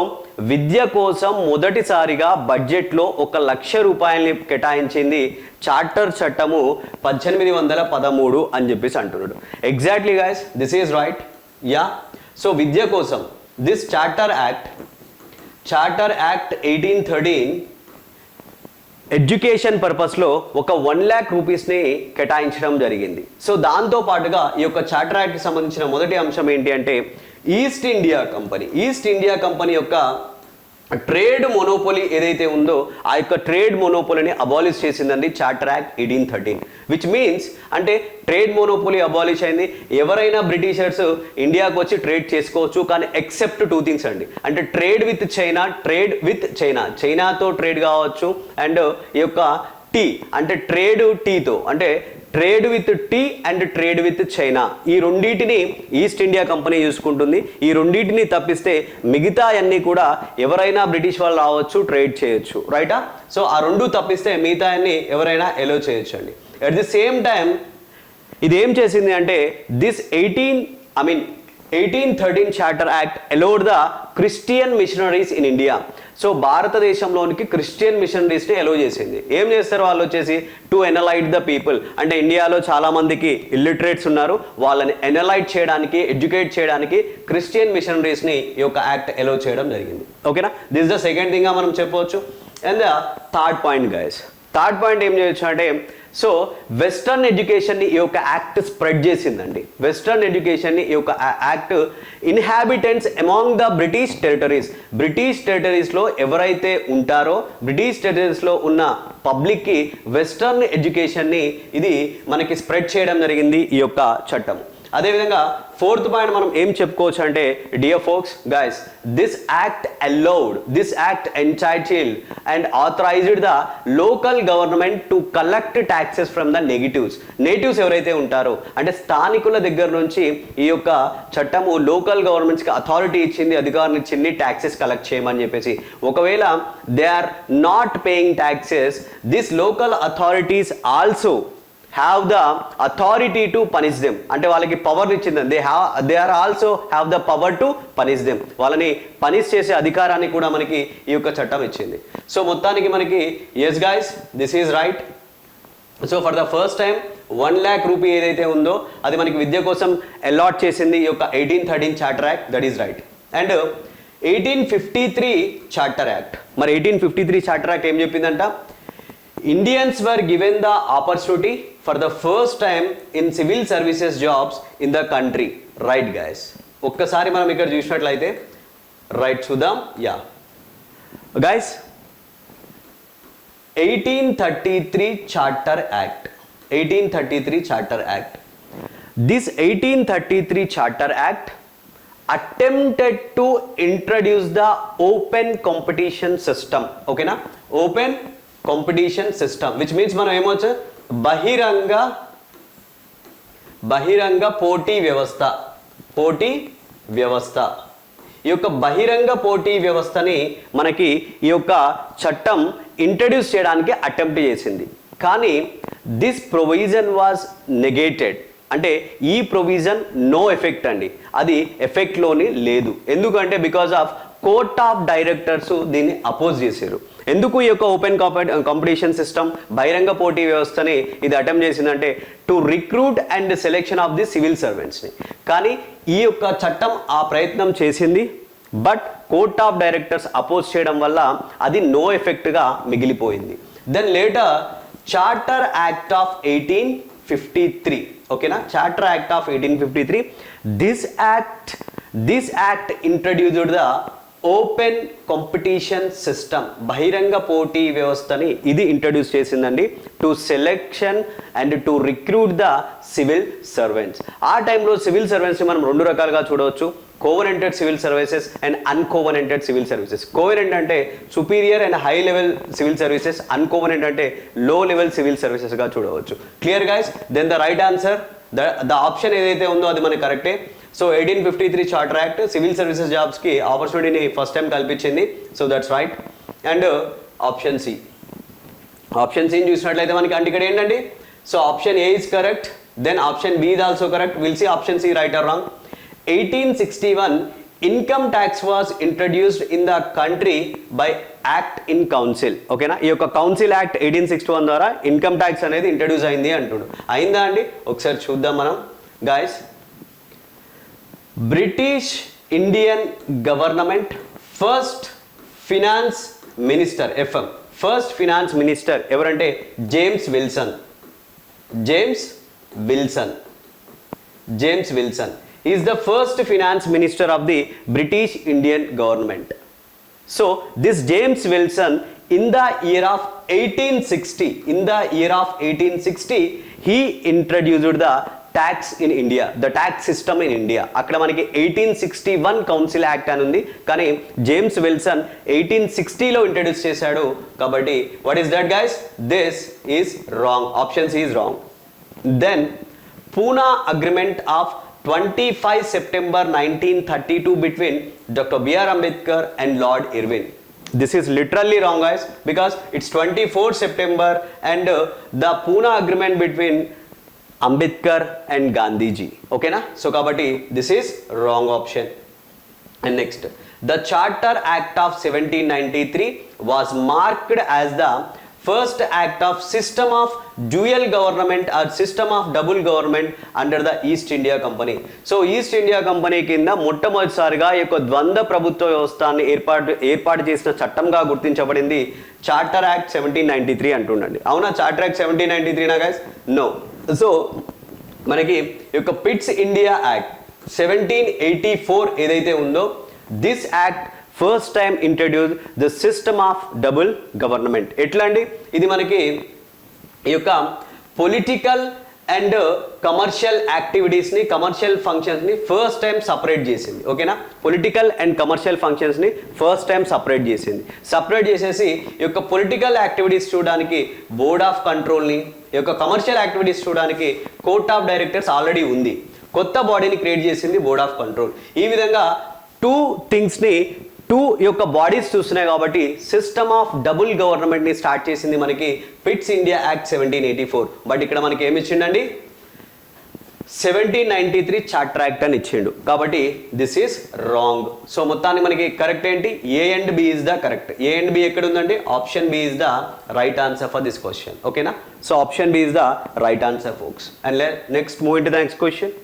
విద్య కోసం మొదటిసారిగా బడ్జెట్లో 1 లక్ష రూపాయలని కేటాయించింది చార్టర్ చట్టము 1813 అని చెప్పేసి అంటున్నాడు. Exactly guys, this is right. Ya, so విద్య కోసం దిస్ చార్టర్ యాక్ట్ 1813 ఎడ్యుకేషన్ పర్పస్లో 1 lakh రూపీస్ని కేటాయించడం జరిగింది. సో దాంతో పాటుగా ఈ యొక్క చార్టర్ యాక్ట్కి సంబంధించిన మొదటి అంశం ఏంటి అంటే ఈస్ట్ ఇండియా కంపెనీ యొక్క ట్రేడ్ మొనోపోలీ ఏదైతే ఉందో ఆ యొక్క ట్రేడ్ మొనోపోలీని అబాలిష్ చేసిందండి చార్టర్ యాక్ట్ 1813. విచ్ మీన్స్ అంటే ట్రేడ్ మొనోపోలీ అబాలిష్ అయింది. ఎవరైనా బ్రిటిషర్స్ ఇండియాకు వచ్చి ట్రేడ్ చేసుకోవచ్చు, కానీ ఎక్సెప్ట్ 2 థింగ్స్ అండి. అంటే ట్రేడ్ విత్ చైనా, చైనాతో ట్రేడ్ కావచ్చు, అండ్ ఈ యొక్క టీ అంటే ట్రేడ్ టీతో, అంటే trade with tea and trade with China, ఈ రెండింటిని ఈస్ట్ ఇండియా కంపెనీ చూసుకుంటుంది. ఈ రెండింటిని తప్పిస్తే మిగతా అన్నీ కూడా ఎవరైనా బ్రిటిష్ వాళ్ళు రావచ్చు, ట్రేడ్ చేయొచ్చు. రైటా? సో ఆ 2 తప్పిస్తే మిగతా అన్ని ఎవరైనా ఎలో చేయొచ్చు అండి. అట్ ది సేమ్ టైం ఇది ఏం చేసింది అంటే this 1813 charter act allowed the Christian missionaries in India. సో భారతదేశంలోనికి క్రిస్టియన్ మిషనరీస్ని అలౌ చేసింది. ఏం చేస్తారు వాళ్ళు వచ్చేసి టు ఎనలైట్ ద పీపుల్, అంటే ఇండియాలో చాలా మందికి ఇల్లిటరేట్స్ ఉన్నారు, వాళ్ళని ఎనలైట్ చేయడానికి, ఎడ్యుకేట్ చేయడానికి క్రిస్టియన్ మిషనరీస్ని ఈ యొక్క యాక్ట్ అలౌ చేయడం జరిగింది. ఓకేనా? దిస్ ఇస్ ద సెకండ్ థింగ్గా మనం చెప్పవచ్చు. And the third point guys, third point ఏం చేయొచ్చు అంటే సో వెస్టర్న్ ఎడ్యుకేషన్ని ఈ యొక్క యాక్ట్ స్ప్రెడ్ చేసిందండి. వెస్టర్న్ ఎడ్యుకేషన్ని ఈ యొక్క act inhabitants among the British టెరిటరీస్లో ఎవరైతే ఉంటారో బ్రిటిష్ టెరిటరీస్లో ఉన్న పబ్లిక్కి వెస్టర్న్ ఎడ్యుకేషన్ని ఇది మనకి స్ప్రెడ్ చేయడం జరిగింది ఈ యొక్క చట్టం. అదేవిధంగా ఫోర్త్ పాయింట్ మనం ఏం చెప్పుకోవచ్చు అంటే dear folks guys, this act entitled and authorized the local government to collect taxes from the natives ఎవరైతే ఉంటారో అంటే స్థానికుల దగ్గర నుంచి ఈ యొక్క చట్టము లోకల్ గవర్నమెంట్స్కి అథారిటీ ఇచ్చింది, అధికారులు ఇచ్చింది ట్యాక్సెస్ కలెక్ట్ చేయమని చెప్పేసి. ఒకవేళ they are not paying taxes, this local authorities also have the authority to punish them. అంటే వాళ్ళకి పవర్ ఇచ్చింది. They are also have the power to punish them. వాళ్ళని పనిష్ చేసే అధికారాన్ని కూడా మనకి ఈ యొక్క చట్టం ఇచ్చింది. సో మొత్తానికి మనకి yes guys, this is right. So for the first time 1 lakh rupee ఏదైతే ఉందో అది మనకి విద్య కోసం అలాట్ చేసింది ఈ యొక్క 1813 charter act, that is right. And 1853 charter act, మరి 1853 చార్టర్ యాక్ట్ ఏం చెప్పిందంట, Indians were given the opportunity for the first time in civil services jobs in the country. Right guys, ఒక్కసారి మనం ఇక్కడ చూసినట్లయితే రైట్ చూద్దాం. Yeah guys, 1833 charter act, 1833 charter act. This 1833 charter act attempted to introduce the open competition system. ఓకేనా, open competition system, which means మనం ఏమొచ్చు బహిరంగ పోటీ వ్యవస్థ. ఈ యొక్క బహిరంగ పోటీ వ్యవస్థని మనకి ఈ యొక్క చట్టం ఇంట్రడ్యూస్ చేయడానికి అటెంప్ట్ చేసింది. కానీ దిస్ ప్రొవిజన్ వాజ్ నెగేటెడ్, అంటే ఈ ప్రొవిజన్ నో ఎఫెక్ట్ అండి, అది ఎఫెక్ట్లోని లేదు. ఎందుకంటే because of court of directors దీన్ని అపోజ్ చేశారు. ఎందుకు ఈ యొక్క ఓపెన్ కాంపిటీషన్ సిస్టమ్ బహిరంగ పోటీ వ్యవస్థని ఇది అటెంప్ట్ చేసిందంటే to recruit and selection of the civil సర్వెంట్స్ని. కానీ ఈ యొక్క చట్టం ఆ ప్రయత్నం చేసింది, but court of directors oppose చేయడం వల్ల అది నో ఎఫెక్ట్గా మిగిలిపోయింది. Then later charter act of 1853, ఓకేనా, charter act of 1853, this act introduced the open competition system, బహిరంగ పోటీ వ్యవస్థని ఇది ఇంట్రడ్యూస్ చేసిందండి to selection and to recruit the civil servants. ఆ టైంలో సివిల్ సర్వెంట్స్ని మనం 2 రకాలుగా చూడవచ్చు, కోవనెంటెడ్ civil services and uncovenanted civil services. Covenant అంటే superior and high level civil services, uncovenant అంటే లో లెవెల్ సివిల్ సర్వీసెస్గా చూడవచ్చు. Clear guys? Then the right answer, the option ఏదైతే ఉందో అది మనకి కరెక్టే. So 1853 charter act civil services జాబ్స్కి ఆపర్చునిటీని ఫస్ట్ టైం కల్పించింది. So that's right. And option సిని చూసినట్లయితే మనకి అంటే ఇక్కడ ఏంటండి, so option A is correct, then option B is also correct. Will see option C right or wrong. 1861 income tax was introduced in the country by act in council. ఓకేనా, ఈ యొక్క కౌన్సిల్ యాక్ట్ 1861 ద్వారా ఇన్కమ్ ట్యాక్స్ అనేది ఇంట్రడ్యూస్ అయింది అంటుడు. అయిందా అండి? ఒకసారి చూద్దాం మనం guys. British Indian government first finance minister, FM first finance minister ఎవరంటే James Wilson is the first finance minister of the British Indian government. So this James Wilson in the year of 1860 he introduced the tax in India, the tax system in India. అక్కడ మనకి 1861 కౌన్సిల్ యాక్ట్ అని ఉంది, కానీ జేమ్స్ విల్సన్ 1860లో ఇంట్రడ్యూస్ చేశాడు. కాబట్టి what is that guys? This is wrong, option C is wrong. Then Poona agreement of 25 September 1932 between Dr. B.R. Ambedkar and Lord Irwin. This is literally wrong guys, because it's 24 September and the Pune agreement between Ambedkar and Gandhiji. Okay na? So kabatti this is wrong option. And next, the Charter Act of 1793 was marked as the first act of system of dual government are system of double government under the east India company. So east India company కింద మొట్టమొదటిసారిగా ఈ యొక్క ద్వంద్వ ప్రభుత్వ వ్యవస్థని ఏర్పాటు చేసిన చట్టంగా గుర్తించబడింది చార్టర్ యాక్ట్ 1793 అంటుండండి. అవునా, చార్టర్ యాక్ట్ 1793 నా గైస్? నో. సో మనకి ఈ యొక్క పిట్స్ ఇండియా యాక్ట్ 1784 ఏదైతే ఉందో, this act first time introduce the system of double government. ఎట్లా అండి? ఇది మనకి ఈ యొక్క పొలిటికల్ అండ్ కమర్షియల్ యాక్టివిటీస్ని, కమర్షియల్ ఫంక్షన్స్ని ఫస్ట్ టైం సపరేట్ చేసింది. ఓకేనా, పొలిటికల్ అండ్ కమర్షియల్ ఫంక్షన్స్ని ఫస్ట్ టైం సపరేట్ చేసింది. సపరేట్ చేసేసి ఈ యొక్క పొలిటికల్ యాక్టివిటీస్ చూడడానికి బోర్డ్ ఆఫ్ కంట్రోల్ని, ఈ యొక్క కమర్షియల్ యాక్టివిటీస్ చూడడానికి కోర్ట్ ఆఫ్ డైరెక్టర్స్ ఆల్రెడీ ఉంది. కొత్త బాడీని క్రియేట్ చేసింది బోర్డ్ ఆఫ్ కంట్రోల్. ఈ విధంగా టూ యొక్క బాడీస్ చూస్తున్నాయి కాబట్టి సిస్టమ్ ఆఫ్ డబుల్ గవర్నమెంట్ని స్టార్ట్ చేసింది మనకి పిట్స్ ఇండియా యాక్ట్ 1784. బట్ ఇక్కడ మనకి ఏమి ఇచ్చిండండి? 1793 చార్టర్ యాక్ట్ అని ఇచ్చిండు. కాబట్టి దిస్ ఈస్ రాంగ్. సో మొత్తాన్ని మనకి కరెక్ట్ ఏంటి? A and B is the correct. A and B ఎక్కడ ఉందండి? Option B is the right answer for this question. ఓకేనా, so option B is the right answer folks. And next move in to the next question.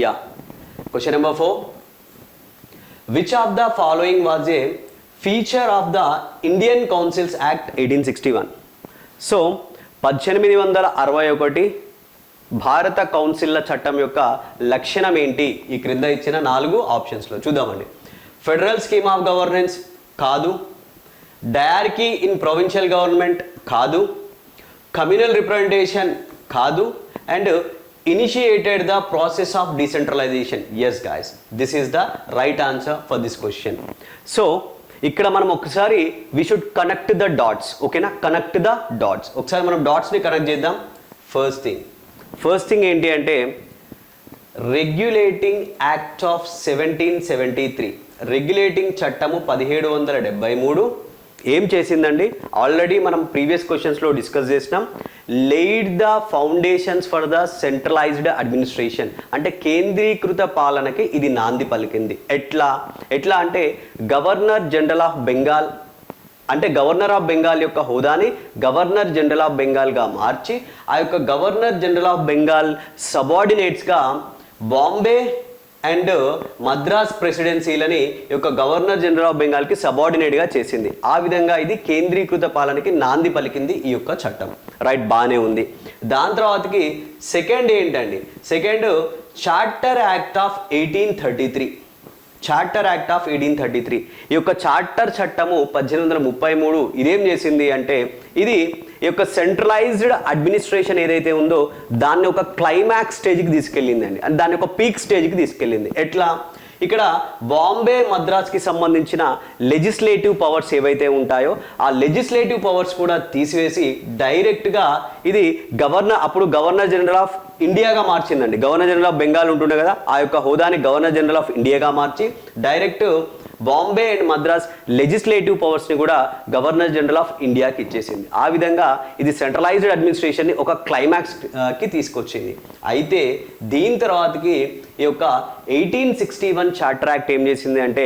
Yeah, question number 4. Which of the following was a feature of the Indian Councils Act 1861? So 1861 భారత కౌన్సిల్ల చట్టం యొక్క లక్షణం ఏంటి? ఈ క్రింద ఇచ్చిన 4 ఆప్షన్స్లో చూద్దామండి. ఫెడరల్ స్కీమ్ ఆఫ్ గవర్నెన్స్ కాదు, డయార్కీ ఇన్ ప్రొవిన్షియల్ గవర్నమెంట్ కాదు, కమ్యూనల్ రిప్రజెంటేషన్ కాదు, and initiated the process of decentralization. Yes guys, this is the right answer for this question. So ఇక్కడ మనం ఒకసారి we should connect the dots. ఓకేనా, కనెక్ట్ ద డాట్స్. ఒకసారి మనం డాట్స్ని కనెక్ట్ చేద్దాం. ఫస్ట్ థింగ్ ఏంటి అంటే రెగ్యులేటింగ్ యాక్ట్ ఆఫ్ 1773, రెగ్యులేటింగ్ చట్టము 1773 ఏం చేసిందండి? ఆల్రెడీ మనం ప్రీవియస్ క్వశ్చన్స్లో డిస్కస్ చేసినాం. laid the foundations for the centralized administration, అంటే కేంద్రీకృత పాలనకి ఇది నాంది పలికింది. ఎట్లా అంటే గవర్నర్ జనరల్ ఆఫ్ బెంగాల్, అంటే గవర్నర్ ఆఫ్ బెంగాల్ యొక్క హోదాని గవర్నర్ జనరల్ ఆఫ్ బెంగాల్గా మార్చి ఆ యొక్క గవర్నర్ జనరల్ ఆఫ్ బెంగాల్ సబార్డినేట్స్గా బాంబే అండ్ మద్రాస్ ప్రెసిడెన్సీలని యొక్క గవర్నర్ జనరల్ ఆఫ్ బెంగాల్కి సబార్డినేట్గా చేసింది. ఆ విధంగా ఇది కేంద్రీకృత పాలనకి నాంది పలికింది ఈ యొక్క చట్టం. రైట్, బాగానే ఉంది. దాని తర్వాతకి సెకండ్ ఏంటండి? Second charter act of 1833. Charter act of 1833 ఈ యొక్క చార్టర్ చట్టము 1833 ఇదేం చేసింది అంటే ఇది ఈ యొక్క సెంట్రలైజ్డ్ అడ్మినిస్ట్రేషన్ ఏదైతే ఉందో దాన్ని ఒక క్లైమాక్స్ స్టేజ్కి తీసుకెళ్ళిందండి, అంటే దాన్ని ఒక పీక్ స్టేజ్కి తీసుకెళ్ళింది. ఎట్లా? ఇక్కడ బాంబే మద్రాస్కి సంబంధించిన లెజిస్లేటివ్ పవర్స్ ఏవైతే ఉంటాయో ఆ లెజిస్లేటివ్ పవర్స్ కూడా తీసివేసి డైరెక్ట్గా ఇది అప్పుడు గవర్నర్ జనరల్ ఆఫ్ ఇండియాగా మార్చిందండి. గవర్నర్ జనరల్ ఆఫ్ బెంగాల్ ఉంటుండే కదా, ఆ యొక్క హోదాని గవర్నర్ జనరల్ ఆఫ్ ఇండియాగా మార్చి direct Bombay and Madras legislative పవర్స్ని కూడా గవర్నర్ జనరల్ ఆఫ్ ఇండియాకి ఇచ్చేసింది. ఆ విధంగా ఇది సెంట్రలైజ్డ్ అడ్మినిస్ట్రేషన్ని ఒక క్లైమాక్స్కి తీసుకొచ్చింది. అయితే దీని తర్వాతకి ఈ యొక్క 1861 చార్టర్ యాక్ట్ ఏం చేసింది అంటే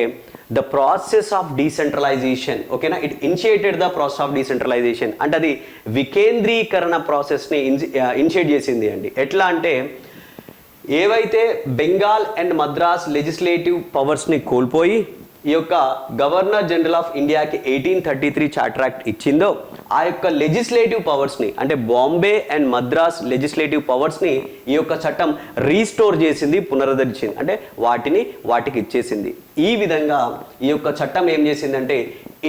ద ప్రాసెస్ ఆఫ్ డీసెంట్రలైజేషన్. ఓకేనా, it initiated the process of decentralisation, అంటే అది వికేంద్రీకరణ ప్రాసెస్ని ఇనిషియేట్ చేసింది అండి. ఎట్లా అంటే ఏవైతే బెంగాల్ అండ్ మద్రాస్ లెజిస్లేటివ్ పవర్స్ని కోల్పోయి ఈ యొక్క గవర్నర్ జనరల్ ఆఫ్ ఇండియాకి 1833 చార్టర్ యాక్ట్ ఇచ్చిందో ఆ యొక్క లెజిస్లేటివ్ పవర్స్ని, అంటే బాంబే అండ్ మద్రాస్ లెజిస్లేటివ్ పవర్స్ని ఈ యొక్క చట్టం రీస్టోర్ చేసింది, పునరుద్ధరించింది, అంటే వాటికి ఇచ్చేసింది. ఈ విధంగా ఈ యొక్క చట్టం ఏం చేసిందంటే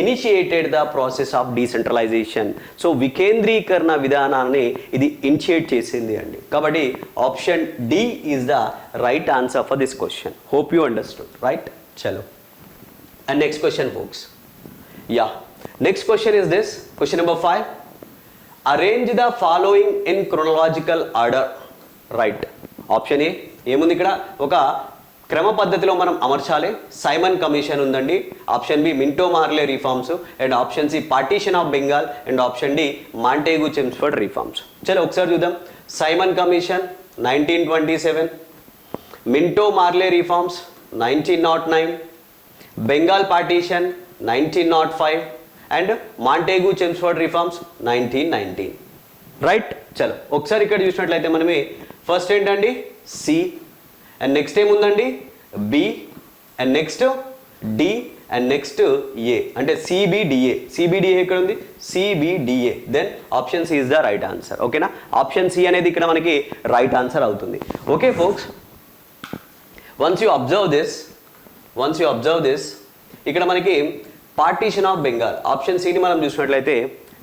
initiated the process of decentralisation. So వికేంద్రీకరణ విధానాన్ని ఇది ఇనిషియేట్ చేసింది అండి. కాబట్టి option D is the right answer for this question. Hope you understood. Right, చలో. And next question folks. Yeah, next question is this, question number 5. Arrange the following in chronological order. Right, option A ఏముంది ఇక్కడ? ఒక క్రమ పద్ధతిలో మనం అమర్చాలి. సైమన్ కమిషన్ ఉందండి. Option B Minto Morley reforms, and option C partition of Bengal, and option D Montagu Chelmsford reforms. చలో ఒకసారి చూద్దాం. Simon commission 1927, Minto Morley reforms 1909, Bengal partition 1905, and Montagu Chelmsford reforms 1919. Right. చలో ఒకసారి ఇక్కడ చూసినట్లయితే మనమే ఫస్ట్ ఏంటండి సి, అండ్ నెక్స్ట్ ఏముందండి B, and next D, and next A, అంటే సిబిడిఏ. సిబిడిఏ ఎక్కడ ఉంది CBDA. Then option C is the right answer. ఓకేనా, ఆప్షన్ సి అనేది ఇక్కడ మనకి రైట్ ఆన్సర్ అవుతుంది. Okay folks, once you observe this ఇక్కడ మనకి పార్టీషన్ ఆఫ్ బెంగాల్ ఆప్షన్ సిని మనం చూసినట్లయితే,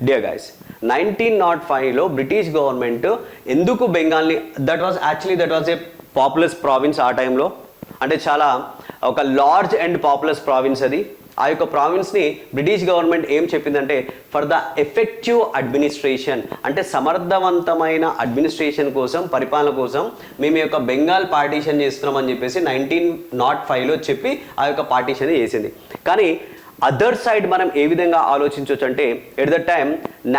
డియర్ గైస్ 1905లో బ్రిటిష్ గవర్నమెంట్ ఎందుకు బెంగాల్ని, that was a populous province ఆ టైంలో, అంటే చాలా ఒక లార్జ్ అండ్ పాపులస్ ప్రావిన్స్ అది. ఆ యొక్క ప్రావిన్స్ని బ్రిటిష్ గవర్నమెంట్ ఏం చెప్పిందంటే ఫర్ ద ఎఫెక్టివ్ అడ్మినిస్ట్రేషన్, అంటే సమర్థవంతమైన అడ్మినిస్ట్రేషన్ కోసం, పరిపాలన కోసం మేము ఈ యొక్క బెంగాల్ పార్టీషన్ చేస్తున్నామని చెప్పేసి 1905లో చెప్పి ఆ యొక్క పార్టీషన్ చేసింది. కానీ అదర్ సైడ్ మనం ఏ విధంగా ఆలోచించవచ్చు అంటే, at the time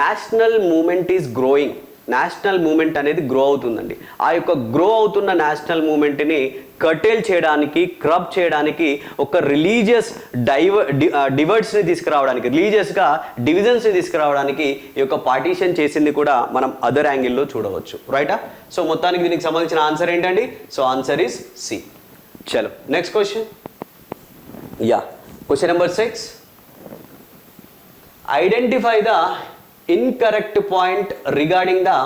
national movement is growing, national movement అనేది గ్రో అవుతుందండి. ఆ యొక్క గ్రో అవుతున్న నేషనల్ మూమెంట్ని కర్టేల్ చేయడానికి, క్రబ్ చేయడానికి, ఒక రిలీజియస్ డివర్డ్స్ని తీసుకురావడానికి, రిలీజియస్గా డివిజన్స్ని తీసుకురావడానికి ఈ యొక్క పార్టీషన్ చేసింది కూడా మనం అదర్ యాంగిల్లో చూడవచ్చు. రైటా? సో మొత్తానికి దీనికి సంబంధించిన ఆన్సర్ ఏంటండి? So answer is C. చలో next question. Yeah, question number 6. Identify the incorrect point regarding the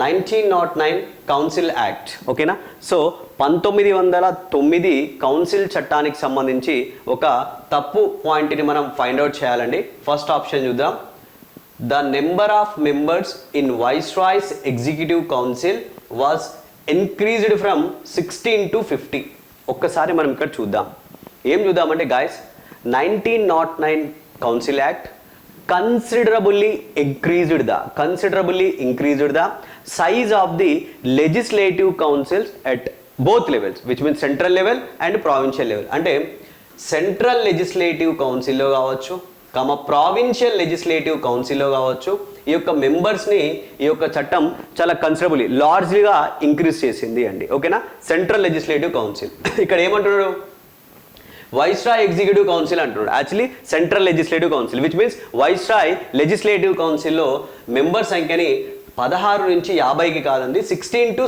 1909 council act. ఓకేనా? సో 1909 కౌన్సిల్ చట్టానికి సంబంధించి ఒక తప్పు పాయింట్ని మనం ఫైండ్ అవుట్ చేయాలండి. ఫస్ట్ ఆప్షన్ చూద్దాం. The number of members in viceroy's executive council was increased from 16 to 50. ఒక్కసారి మనం ఇక్కడ చూద్దాం. ఏం చూద్దామంటే guys, 1909 council act considerably increased the size of the legislative councils at both levels, which means central level and provincial level. అంటే సెంట్రల్ లెజిస్లేటివ్ కౌన్సిల్లో కావచ్చు, ప్రావిన్షియల్ లెజిస్లేటివ్ కౌన్సిల్లో కావచ్చు, ఈ యొక్క మెంబర్స్ని ఈ యొక్క చట్టం చాలా కన్సిడరబుల్లీ లార్జ్గా ఇంక్రీజ్ చేసింది అండి. ఓకేనా? Central legislative council. ఇక్కడ ఏమంటున్నాడు? వైస్రాయ్ ఎగ్జిక్యూటివ్ కౌన్సిల్ అంటున్నాడు. Actually central legislative council, which means viceroy legislative కౌన్సిల్లో మెంబర్ సంఖ్యని 16 నుంచి 50కి కాదండి, 16 to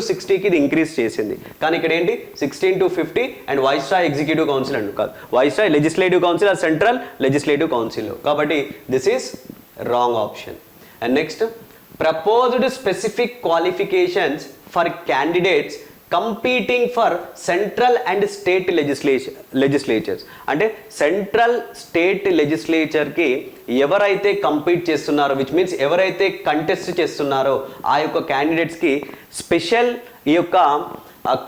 60కి ఇది ఇంక్రీజ్ చేసింది. కానీ ఇక్కడ ఏంటి 16 to 50 and viceroy executive council అంటు కాదు, వైస్రాయ్ లెజిస్లేటివ్ కౌన్సిల్ ఆ సెంట్రల్ లెజిస్లేటివ్ కౌన్సిల్లో. కాబట్టి this is wrong option. And next, proposed specific qualifications for candidates competing for central and state legislatures. అంటే సెంట్రల్ స్టేట్ లెజిస్లేచర్కి ఎవరైతే కంపీట్ చేస్తున్నారో, విచ్ మీన్స్ ఎవరైతే కంటెస్ట్ చేస్తున్నారో ఆ యొక్క క్యాండిడేట్స్కి స్పెషల్ ఈ యొక్క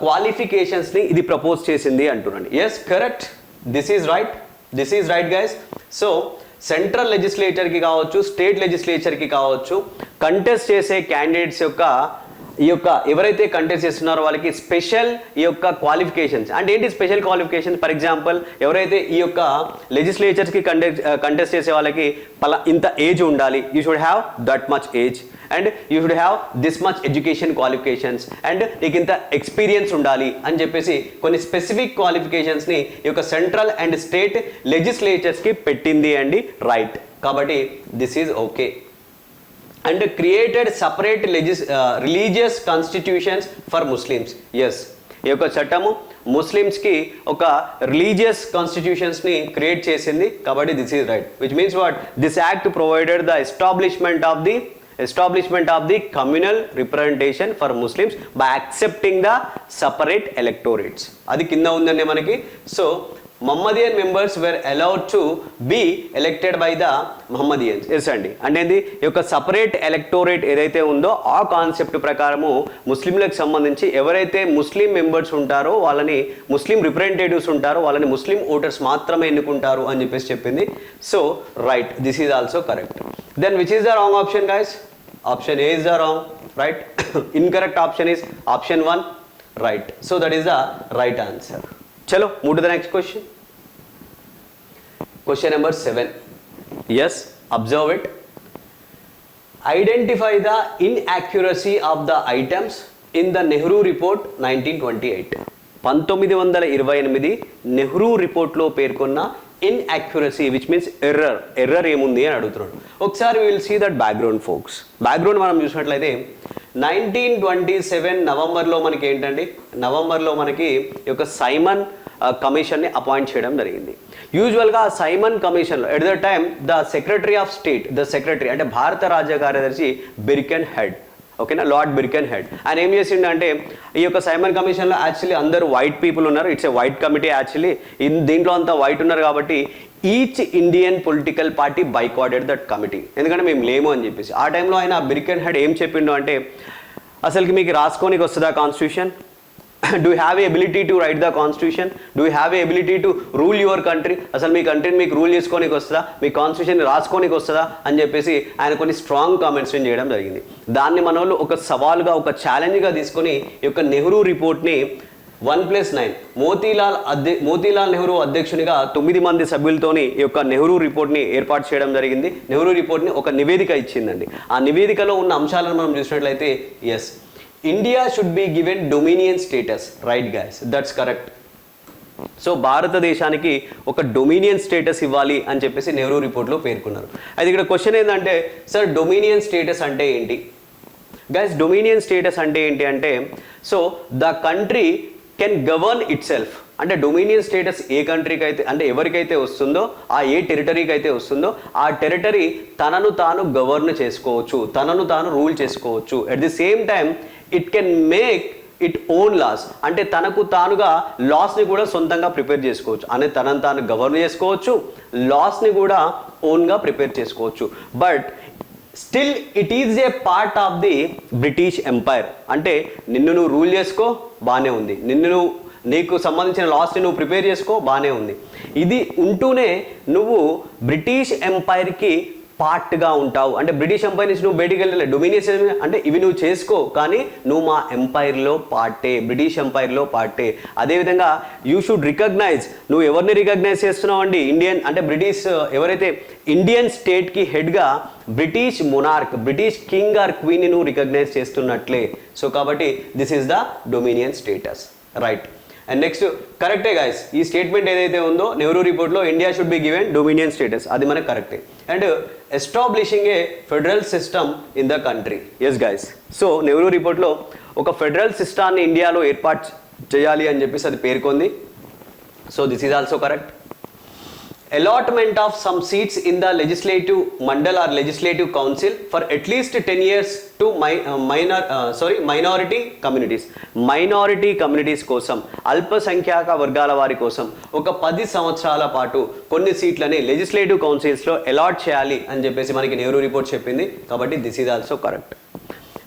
క్వాలిఫికేషన్స్ని ఇది ప్రపోజ్ చేసింది అంటున్నాను. Yes, correct, this is right guys. So central లెజిస్లేచర్కి కావచ్చు, స్టేట్ లెజిస్లేచర్కి కావచ్చు, కంటెస్ట్ చేసే క్యాండిడేట్స్ యొక్క ఈ యొక్క ఎవరైతే కంటెస్ట్ చేస్తున్నారో వాళ్ళకి స్పెషల్ ఈ యొక్క క్వాలిఫికేషన్స్. అంటే ఏంటి స్పెషల్ క్వాలిఫికేషన్స్? ఫర్ ఎగ్జాంపుల్, ఎవరైతే ఈ యొక్క లెజిస్లేచర్స్కి కంటెస్ట్ చేసే వాళ్ళకి ఇంత ఏజ్ ఉండాలి, you should have that much age, and you should have this much education qualifications, and నీకు ఇంత ఎక్స్పీరియన్స్ ఉండాలి అని చెప్పేసి కొన్ని స్పెసిఫిక్ క్వాలిఫికేషన్స్ని ఈ యొక్క సెంట్రల్ అండ్ స్టేట్ లెజిస్లేచర్స్కి పెట్టింది అండి. రైట్. కాబట్టి this is okay. And created separate religious constitutions for Muslims. Yes, ఈ యొక్క చట్టము ముస్లిమ్స్కి ఒక రిలీజియస్ కాన్స్టిట్యూషన్స్ని క్రియేట్ చేసింది. కాబట్టి this is right, which means what, this act provided the establishment of the communal representation for Muslims by accepting the separate electorates. అది కింద ఉందండి మనకి. So Muhammadian members were allowed to be elected by the Muhammadians. Yes అండి, అంటే ఈ యొక్క సపరేట్ ఎలక్టోరేట్ ఏదైతే ఉందో ఆ కాన్సెప్ట్ ప్రకారము ముస్లింలకు సంబంధించి ఎవరైతే ముస్లిం మెంబర్స్ ఉంటారో వాళ్ళని, ముస్లిం రిప్రజెంటేటివ్స్ ఉంటారో వాళ్ళని ముస్లిం ఓటర్స్ మాత్రమే ఎన్నుకుంటారు అని చెప్పేసి చెప్పింది. So right, this is also correct. Then which is the wrong option guys? Option A is the wrong. Right. Incorrect option is option 1. Right. So that is the right answer. చలో move to the next question. Question number 7. Yes, observe it. Identify the inaccuracy of the items in the Nehru Report 1928. 1928 Nehru రిపోర్ట్లో పేర్కొన్న ఇన్యాక్యురసీ విచ్ మీన్స్ ఎర్రర్ ఏముంది అని అడుగుతున్నాడు. ఒకసారి will see that background folks. Background మనం చూసినట్లయితే 1927 నవంబర్లో మనకి ఏంటండి, నవంబర్లో మనకి ఈ యొక్క సైమన్ కమిషన్ని అపాయింట్ చేయడం జరిగింది. యూజువల్గా సైమన్ కమిషన్లో at the time the secretary of state, the secretary అంటే భారత రాజ్య కార్యదర్శి బిర్కెన్ హెడ్, ఓకేనా, లార్డ్ బిర్కెన్ హెడ్. ఆయన ఏం చేసిండు అంటే ఈ యొక్క సైమన్ కమిషన్లో యాక్చువల్లీ అందరూ వైట్ పీపుల్ ఉన్నారు, it's a white committee actually. దీంట్లో అంతా వైట్ ఉన్నారు కాబట్టి each Indian political party boycotted that committee, ఎందుకంటే మేము లేము అని చెప్పేసి. ఆ టైంలో ఆయన బిర్కెన్ హెడ్ ఏం చెప్పిండు అంటే, అసలుకి మీకు రాసుకోనికి వస్తుందా constitution, do have a ability to write the constitution, do have a ability to rule your country, అసలు మీ కంట్రీని మీకు రూల్ చేసుకోనికి వస్తుందా, మీ కాన్స్టిట్యూషన్ రాసుకోనికి వస్తుందా అని చెప్పేసి ఆయన కొన్ని స్ట్రాంగ్ కామెంట్స్ చేయడం జరిగింది. దాన్ని మన వాళ్ళు ఒక సవాల్గా, ఒక ఛాలెంజ్గా తీసుకొని ఈ యొక్క నెహ్రూ రిపోర్ట్ని 1+9 మోతీలాల్ నెహ్రూ అధ్యక్షునిగా 9 మంది సభ్యులతోని ఈ యొక్క నెహ్రూ రిపోర్ట్ని ఏర్పాటు చేయడం జరిగింది. నెహ్రూ రిపోర్ట్ని ఒక నివేదిక ఇచ్చిందండి. ఆ నివేదికలో ఉన్న అంశాలను మనం చూసినట్లయితే, yes, India should be given dominion status, right guys, that's correct. So భారతదేశానికి ఒక డొమినియన్ స్టేటస్ ఇవ్వాలి అని చెప్పేసి నెహ్రూ రిపోర్ట్లో పేర్కొన్నారు. అయితే ఇక్కడ క్వశ్చన్ ఏంటంటే, సార్ డొమినియన్ స్టేటస్ అంటే ఏంటి గైస్? డొమినియన్ స్టేటస్ అంటే ఏంటి అంటే, so the country can govern it self. అంటే డొమినియన్ స్టేటస్ ఏ కంట్రీకి అయితే, అంటే ఎవరికైతే వస్తుందో, ఆ ఏ టెరిటరీకి అయితే వస్తుందో ఆ టెరిటరీ తనను తాను గవర్న్ చేసుకోవచ్చు, తనను తాను రూల్ చేసుకోవచ్చు. At the same time it can make it own laws, అంటే తనకు తానుగా లాస్ని కూడా సొంతంగా ప్రిపేర్ చేసుకోవచ్చు, అంటే తనను తాను గవర్న్ చేసుకోవచ్చు, లాస్ని కూడా ఓన్గా ప్రిపేర్ చేసుకోవచ్చు. But still it is a part of the British empire. అంటే నిన్ను నువ్వు రూల్ చేసుకో, బాగానే ఉంది, నీకు సంబంధించిన లాస్ని నువ్వు ప్రిపేర్ చేసుకో, బాగానే ఉంది. ఇది ఉంటూనే నువ్వు బ్రిటిష్ ఎంపైర్కి పార్ట్గా ఉంటావు. అంటే బ్రిటిష్ ఎంపైర్ నుంచి నువ్వు బయటికి వెళ్ళలే, డొమినియన్ అంటే ఇవి నువ్వు చేసుకో, కానీ నువ్వు మా ఎంపైర్లో పార్టే, బ్రిటిష్ ఎంపైర్లో పార్టే. అదేవిధంగా యూ షుడ్ రికగ్నైజ్, నువ్వు ఎవరిని రికగ్నైజ్ చేస్తున్నావు అండి, ఇండియన్ అంటే బ్రిటిష్ ఎవరైతే ఇండియన్ స్టేట్కి హెడ్గా British monarch, British king or క్వీన్ని నువ్వు రికగ్నైజ్ చేస్తున్నట్లే. సో కాబట్టి this is the dominion status, right. And next కరెక్టే గైస్, ఈ స్టేట్మెంట్ ఏదైతే ఉందో నెహ్రూ రిపోర్ట్లో India should be given dominion status, అది మనకు కరెక్టే. And establishing a federal system in the country, yes guys. So Nehru రిపోర్ట్లో ఒక ఫెడరల్ సిస్టాన్ని ఇండియాలో ఏర్పాటు చేయాలి అని చెప్పేసి అది పేర్కొంది. So this is also correct. Allotment of some seats in the legislative mandal or legislative council for at least 10 years to minority communities కోసం, అల్పసంఖ్యాక వర్గాల వారి కోసం ఒక 10 సంవత్సరాల పాటు కొన్ని సీట్లని లెజిస్లేటివ్ కౌన్సిల్స్లో అలాట్ చేయాలి అని చెప్పేసి మనకి నెహ్రూ రిపోర్ట్ చెప్పింది. కాబట్టి this is also correct.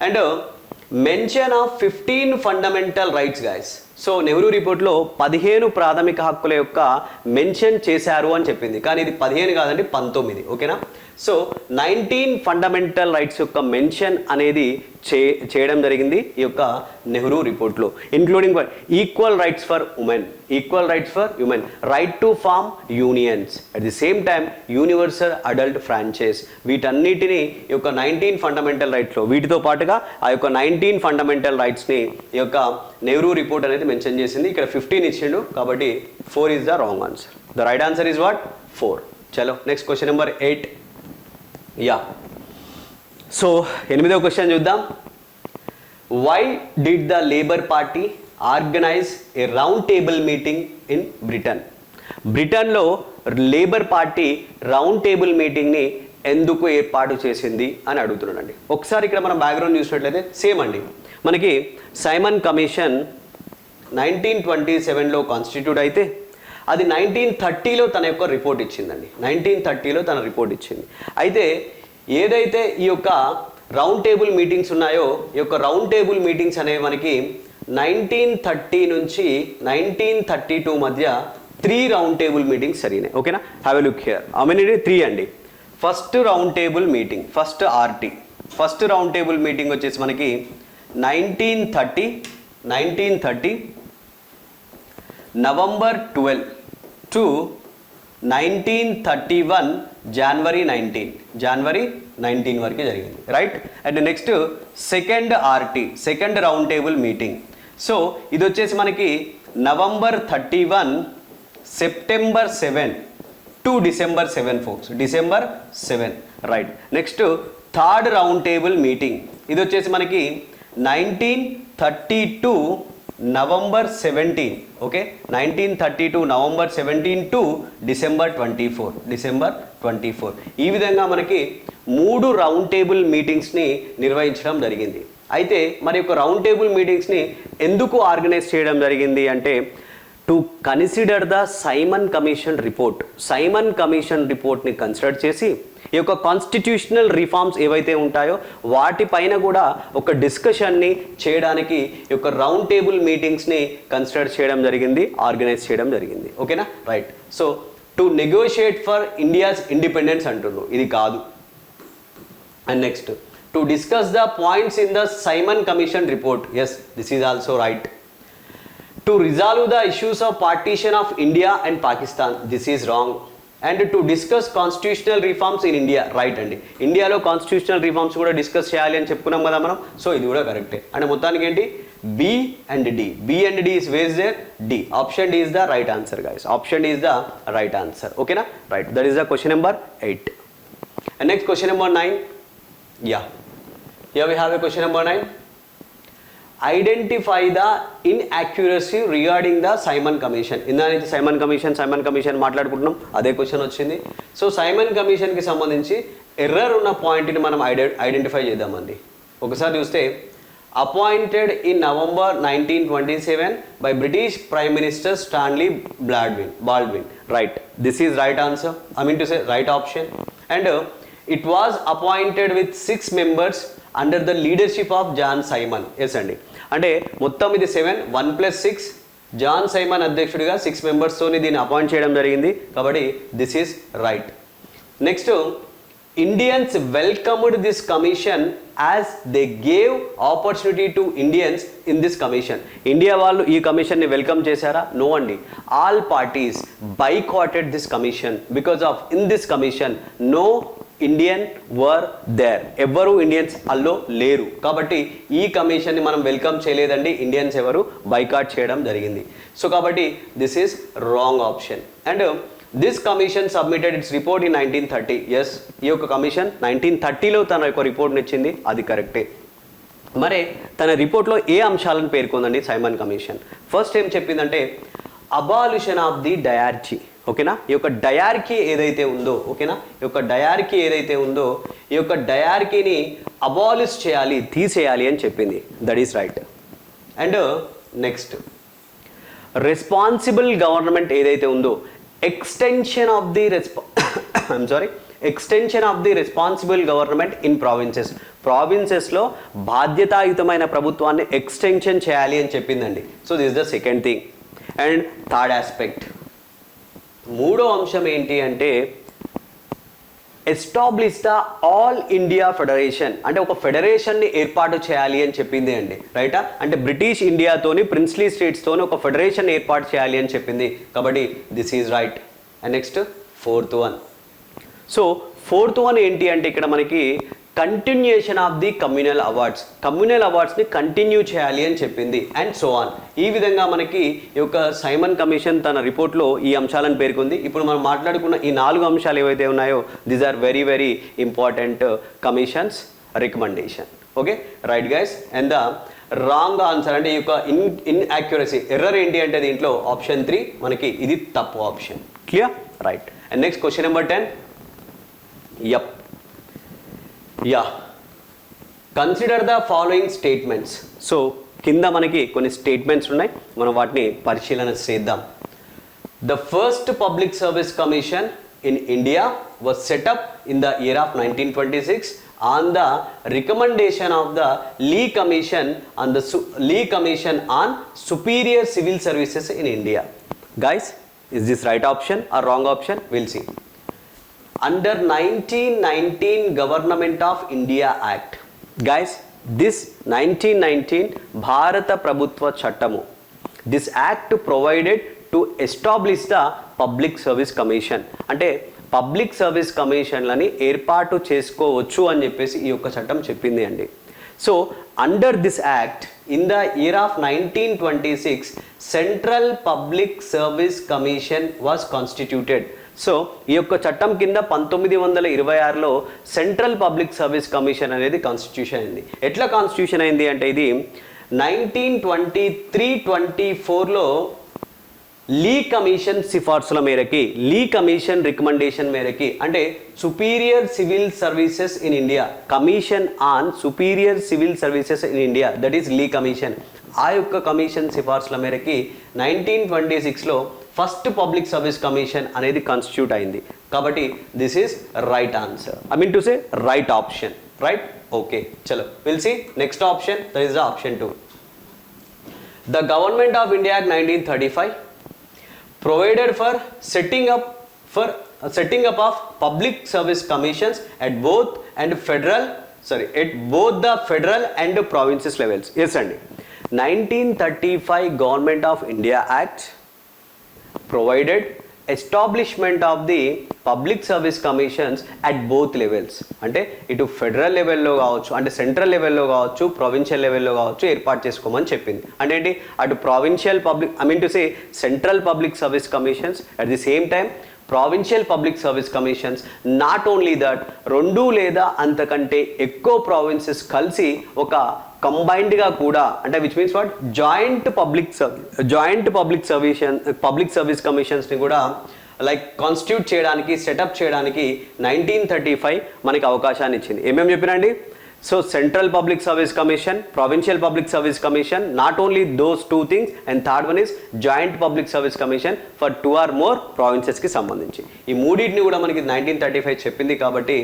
And mention of 15 fundamental rights guys. So Nehru రిపోర్ట్లో 15 ప్రాథమిక హక్కుల యొక్క మెన్షన్ చేశారు అని చెప్పింది, కానీ ఇది 15 కాదండి, 19, ఓకేనా. సో 19 ఫండమెంటల్ రైట్స్ యొక్క మెన్షన్ అనేది చేయడం జరిగింది ఈ యొక్క నెహ్రూ రిపోర్ట్లో, including equal rights for women, right to form unions, at the same time universal adult franchise. వీటన్నిటిని ఈ యొక్క 19 ఫండమెంటల్ రైట్స్లో, వీటితో పాటుగా ఆ యొక్క 19 ఫండమెంటల్ రైట్స్ని ఈ యొక్క నెహ్రూ రిపోర్ట్ అనేది మెన్షన్ చేసింది. ఇక్కడ 15 ఇచ్చిండు, కాబట్టి 4 is the wrong answer. The right answer is what? 4. చలో next question number 8. Yeah, so 8వ క్వశ్చన్ చూద్దాం. Why did the Labour Party organise a round table meeting in Britain? బ్రిటన్లో లేబర్ పార్టీ రౌండ్ టేబుల్ మీటింగ్ని ఎందుకు ఏర్పాటు చేసింది అని అడుగుతున్నానండి. ఒకసారి ఇక్కడ మనం బ్యాక్గ్రౌండ్ చూసినట్లయితే సేమ్ అండి, మనకి సైమన్ కమిషన్ 1927లో కాన్స్టిట్యూట్ అయితే అది 1930లో తన యొక్క రిపోర్ట్ ఇచ్చిందండి. 1930లో తన రిపోర్ట్ ఇచ్చింది. అయితే ఏదైతే ఈ యొక్క రౌండ్ టేబుల్ మీటింగ్స్ ఉన్నాయో, ఈ యొక్క రౌండ్ టేబుల్ మీటింగ్స్ అనేవి మనకి 1930 నుంచి 1932 మధ్య 3 రౌండ్ టేబుల్ మీటింగ్స్ జరిగినాయి, ఓకేనా. Have a look here. How many? 3 అండి. First round table meeting, first RT, first round table meeting వచ్చేసి మనకి 1930 November 12 to 1931 January 19 వరకు జరిగింది, right. And next second RT, second round table meeting. So ఇది వచ్చేసి మనకి November 31 September 7 to December 7 folks, December 7, right. Next third round table meeting, ఇది వచ్చేసి మనకి 1932 November 17, okay, 1932 November 17 to December 24. ఈ విధంగా మనకి 3 రౌండ్ టేబుల్ మీటింగ్స్ని నిర్వహించడం జరిగింది. అయితే మరి ఒక రౌండ్ టేబుల్ మీటింగ్స్ని ఎందుకు ఆర్గనైజ్ చేయడం జరిగింది అంటే to consider the Simon commission report. Simon commission రిపోర్ట్ని కన్సిడర్ చేసి ఈ యొక్క కాన్స్టిట్యూషనల్ రిఫార్మ్స్ ఏవైతే ఉంటాయో వాటిపైన కూడా ఒక డిస్కషన్ని చేయడానికి ఈ యొక్క రౌండ్ టేబుల్ మీటింగ్స్ని కన్సిడర్ చేయడం జరిగింది, ఆర్గనైజ్ చేయడం జరిగింది. ఓకేనా, right. So to negotiate for India's independence అంటున్నారు, ఇది కాదు. And next to discuss the points in the Simon commission report, yes, this is also right. To resolve the issues of partition of India and Pakistan, this is wrong. And to discuss constitutional reforms in India, right అండి. ఇండియాలో కాన్స్టిట్యూషనల్ రిఫార్మ్స్ కూడా డిస్కస్ చేయాలి అని చెప్పుకున్నాం కదా మనం, సో ఇది కూడా కరెక్టే. అంటే మొత్తానికి ఏంటి, B and D, B and D is was there, D, option D is the right answer guys, option D is the right answer. ఓకేనా, right. That is the question number 8. And next question number 9. Yeah, here we have a question number 9. Identify the inaccuracy regarding the Simon Commission. ఇందా నుంచి సైమన్ కమిషన్ మాట్లాడుకుంటున్నాం, అదే క్వశ్చన్ వచ్చింది. సో సైమన్ కమిషన్కి సంబంధించి ఎర్రర్ ఉన్న పాయింట్ని మనం ఐడెంటిఫై చేద్దామండి. ఒకసారి చూస్తే appointed in November 1927 by British prime minister Stanley Baldwin, right. This is right answer, I mean to say right option. And it was appointed with 6 members under the leadership of John Simon. Yes అండి, అంటే మొత్తం ఇది 7, 1 + 6, జాన్ సైమన్ అధ్యక్షుడిగా 6 మెంబర్స్తోని దీన్ని అపాయింట్ చేయడం జరిగింది, కాబట్టి this is right. Next Indians welcomed this commission as they gave opportunity to Indians in this commission. India వాళ్ళు ఈ కమిషన్ని వెల్కమ్ చేశారా? నో అండి. All parties boycotted this commission because of in this commission no Indian were there, ఎవ్వరు ఇండియన్స్ అల్లో లేరు, కాబట్టి ఈ కమిషన్ని మనం వెల్కమ్ చేయలేదండి, ఇండియన్స్ ఎవరు బైకాట్ చేయడం జరిగింది. సో కాబట్టి this is wrong option. And this commission submitted its report in 1930. Yes, ఈ యొక్క కమిషన్ 1930లో తన యొక్క రిపోర్ట్ని ఇచ్చింది, అది కరెక్టే. మరి తన రిపోర్ట్లో ఏ అంశాలను పేర్కొందండి సైమన్ కమిషన్? ఫస్ట్ ఏం చెప్పిందంటే అబాలిషన్ ఆఫ్ ది డయార్కీ. ఓకేనా, ఈ యొక్క డయార్కీ ఏదైతే ఉందో, ఓకేనా, ఈ యొక్క డయార్కీ ఏదైతే ఉందో ఈ యొక్క డయార్కీని అబాలిష్ చేయాలి, తీసేయాలి అని చెప్పింది, that is right. And next responsible government ఏదైతే ఉందో extension of the responsible government in ప్రావిన్సెస్లో బాధ్యతాయుతమైన ప్రభుత్వాన్ని ఎక్స్టెన్షన్ చేయాలి అని చెప్పిందండి. So this the second thing. And third aspect, మూడో అంశం ఏంటి అంటే establish the all India federation, అంటే ఒక ఫెడరేషన్ని ఏర్పాటు చేయాలి అని చెప్పింది అండి, రైటా. అంటే బ్రిటిష్ ఇండియాతోని ప్రిన్స్లీ స్టేట్స్తోని ఒక ఫెడరేషన్ ఏర్పాటు చేయాలి అని చెప్పింది, కాబట్టి this is right. And next fourth one. So fourth one ఏంటి అంటే ఇక్కడ మనకి కంటిన్యూషన్ ఆఫ్ ది కమ్యూనల్ అవార్డ్స్ని కంటిన్యూ చేయాలి అని చెప్పింది, అండ్ సో ఆన్. ఈ విధంగా మనకి ఈ యొక్క సైమన్ కమిషన్ తన రిపోర్ట్లో ఈ అంశాలను పేర్కొంది. ఇప్పుడు మనం మాట్లాడుకున్న ఈ 4 అంశాలు ఏవైతే ఉన్నాయో these are very very important commissions recommendation. Okay, right guys. And the wrong answer అంటే ఈ యొక్క ఇన్యాక్యురసీ ఎర్రర్ ఏంటి అంటే దీంట్లో ఆప్షన్ 3 మనకి ఇది తప్పు ఆప్షన్. Clear, right. And next question number 10. Yup, yeah, consider the following statements. So కింద మనకి కొన్ని స్టేట్మెంట్స్ ఉన్నాయి, మనం వాటిని పరిశీలన చేద్దాం. The first public service commission in India was set up in the year of 1926 on the recommendation of the Lee commission on superior civil services in India. Guys, is this right option or wrong option? Will see. Under 1919 Government of India Act. Guys, this 1919 Bharata Prabhutva Chattamu. This act provided to establish the Public Service Commission. అంటే పబ్లిక్ సర్వీస్ కమిషన్లని ఏర్పాటు చేసుకోవచ్చు అని చెప్పేసి ఈ యొక్క చట్టం చెప్పింది అండి. So under this act in the year of 1926 central public service commission was constituted. So ఈ యొక్క చట్టం కింద 1926లో సెంట్రల్ పబ్లిక్ సర్వీస్ కమిషన్ అనేది కాన్స్టిట్యూషన్ అయింది. ఎట్లా కాన్స్టిట్యూషన్ అయింది అంటే ఇది 1923-24లో లీ కమిషన్ సిఫార్సుల మేరకి, లీ కమిషన్ రికమెండేషన్ మేరకి, అంటే superior civil services in India, commission on superior civil services in India, that is Lee commission. ఆ యొక్క కమిషన్ సిఫార్సుల మేరకి 1926లో ఫస్ట్ పబ్లిక్ సర్వీస్ కమిషన్ అనేది కాన్స్టిట్యూట్ అయింది. కాబట్టి this is right answer, I mean to say right option, right? Okay, చలో will see next option, that is the option 2. The Government of India Act 1935 provided for setting up of public service commissions at both the federal and provinces levels. Yes అండి, 1935 Government of India Act provided establishment of the public service commissions at both levels. అంటే ఇటు ఫెడరల్ లెవెల్లో కావచ్చు, అంటే సెంట్రల్ లెవెల్లో కావచ్చు, ప్రొవిన్షియల్ లెవెల్లో కావచ్చు ఏర్పాటు చేసుకోమని చెప్పింది. అంటే ఏంటి, అటు provincial public, I mean to say central public service commissions, at the same time provincial public service commissions. Not only that, 2 లేదా అంతకంటే ఎక్కువ ప్రావిన్సెస్ కలిసి ఒక కంబైన్డ్గా కూడా, అంటే which means what, joint public service కమిషన్స్ని కూడా లైక్ కాన్స్టిట్యూట్ చేయడానికి, సెటప్ చేయడానికి 1935 మనకి అవకాశాన్ని ఇచ్చింది. ఏమేమి చెప్పినండి? So central public service commission, provincial public service commission, not only those 2 things, and third one is joint public service commission for 2 or more ప్రావిన్సెస్కి సంబంధించి. ఈ మూడింటిని కూడా మనకి 1935 చెప్పింది. కాబట్టి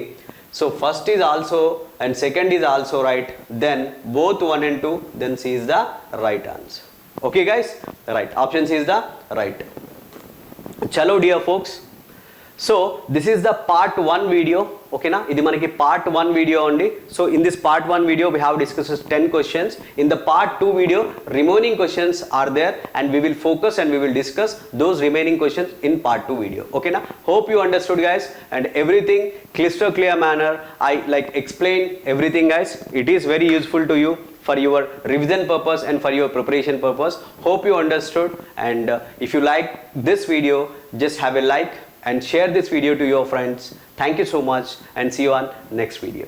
so first is also and second is also right, then both 1 and 2, then C is the right answer. Okay guys, right, option C is the right. Chalo dear folks, so this is the part 1 video. Okay na, ఇది మనకి part 1 video only. So in this part 1 video we have discussed 10 questions. In the part 2 video remaining questions are there, and we will focus and we will discuss those remaining questions in part 2 video. Okay na, hope you understood guys, and everything crystal clear manner I like explain everything guys. It is very useful to you for your revision purpose and for your preparation purpose. Hope you understood, and if you like this video, just have a like and share this video to your friends. Thank you so much, and see you on next video.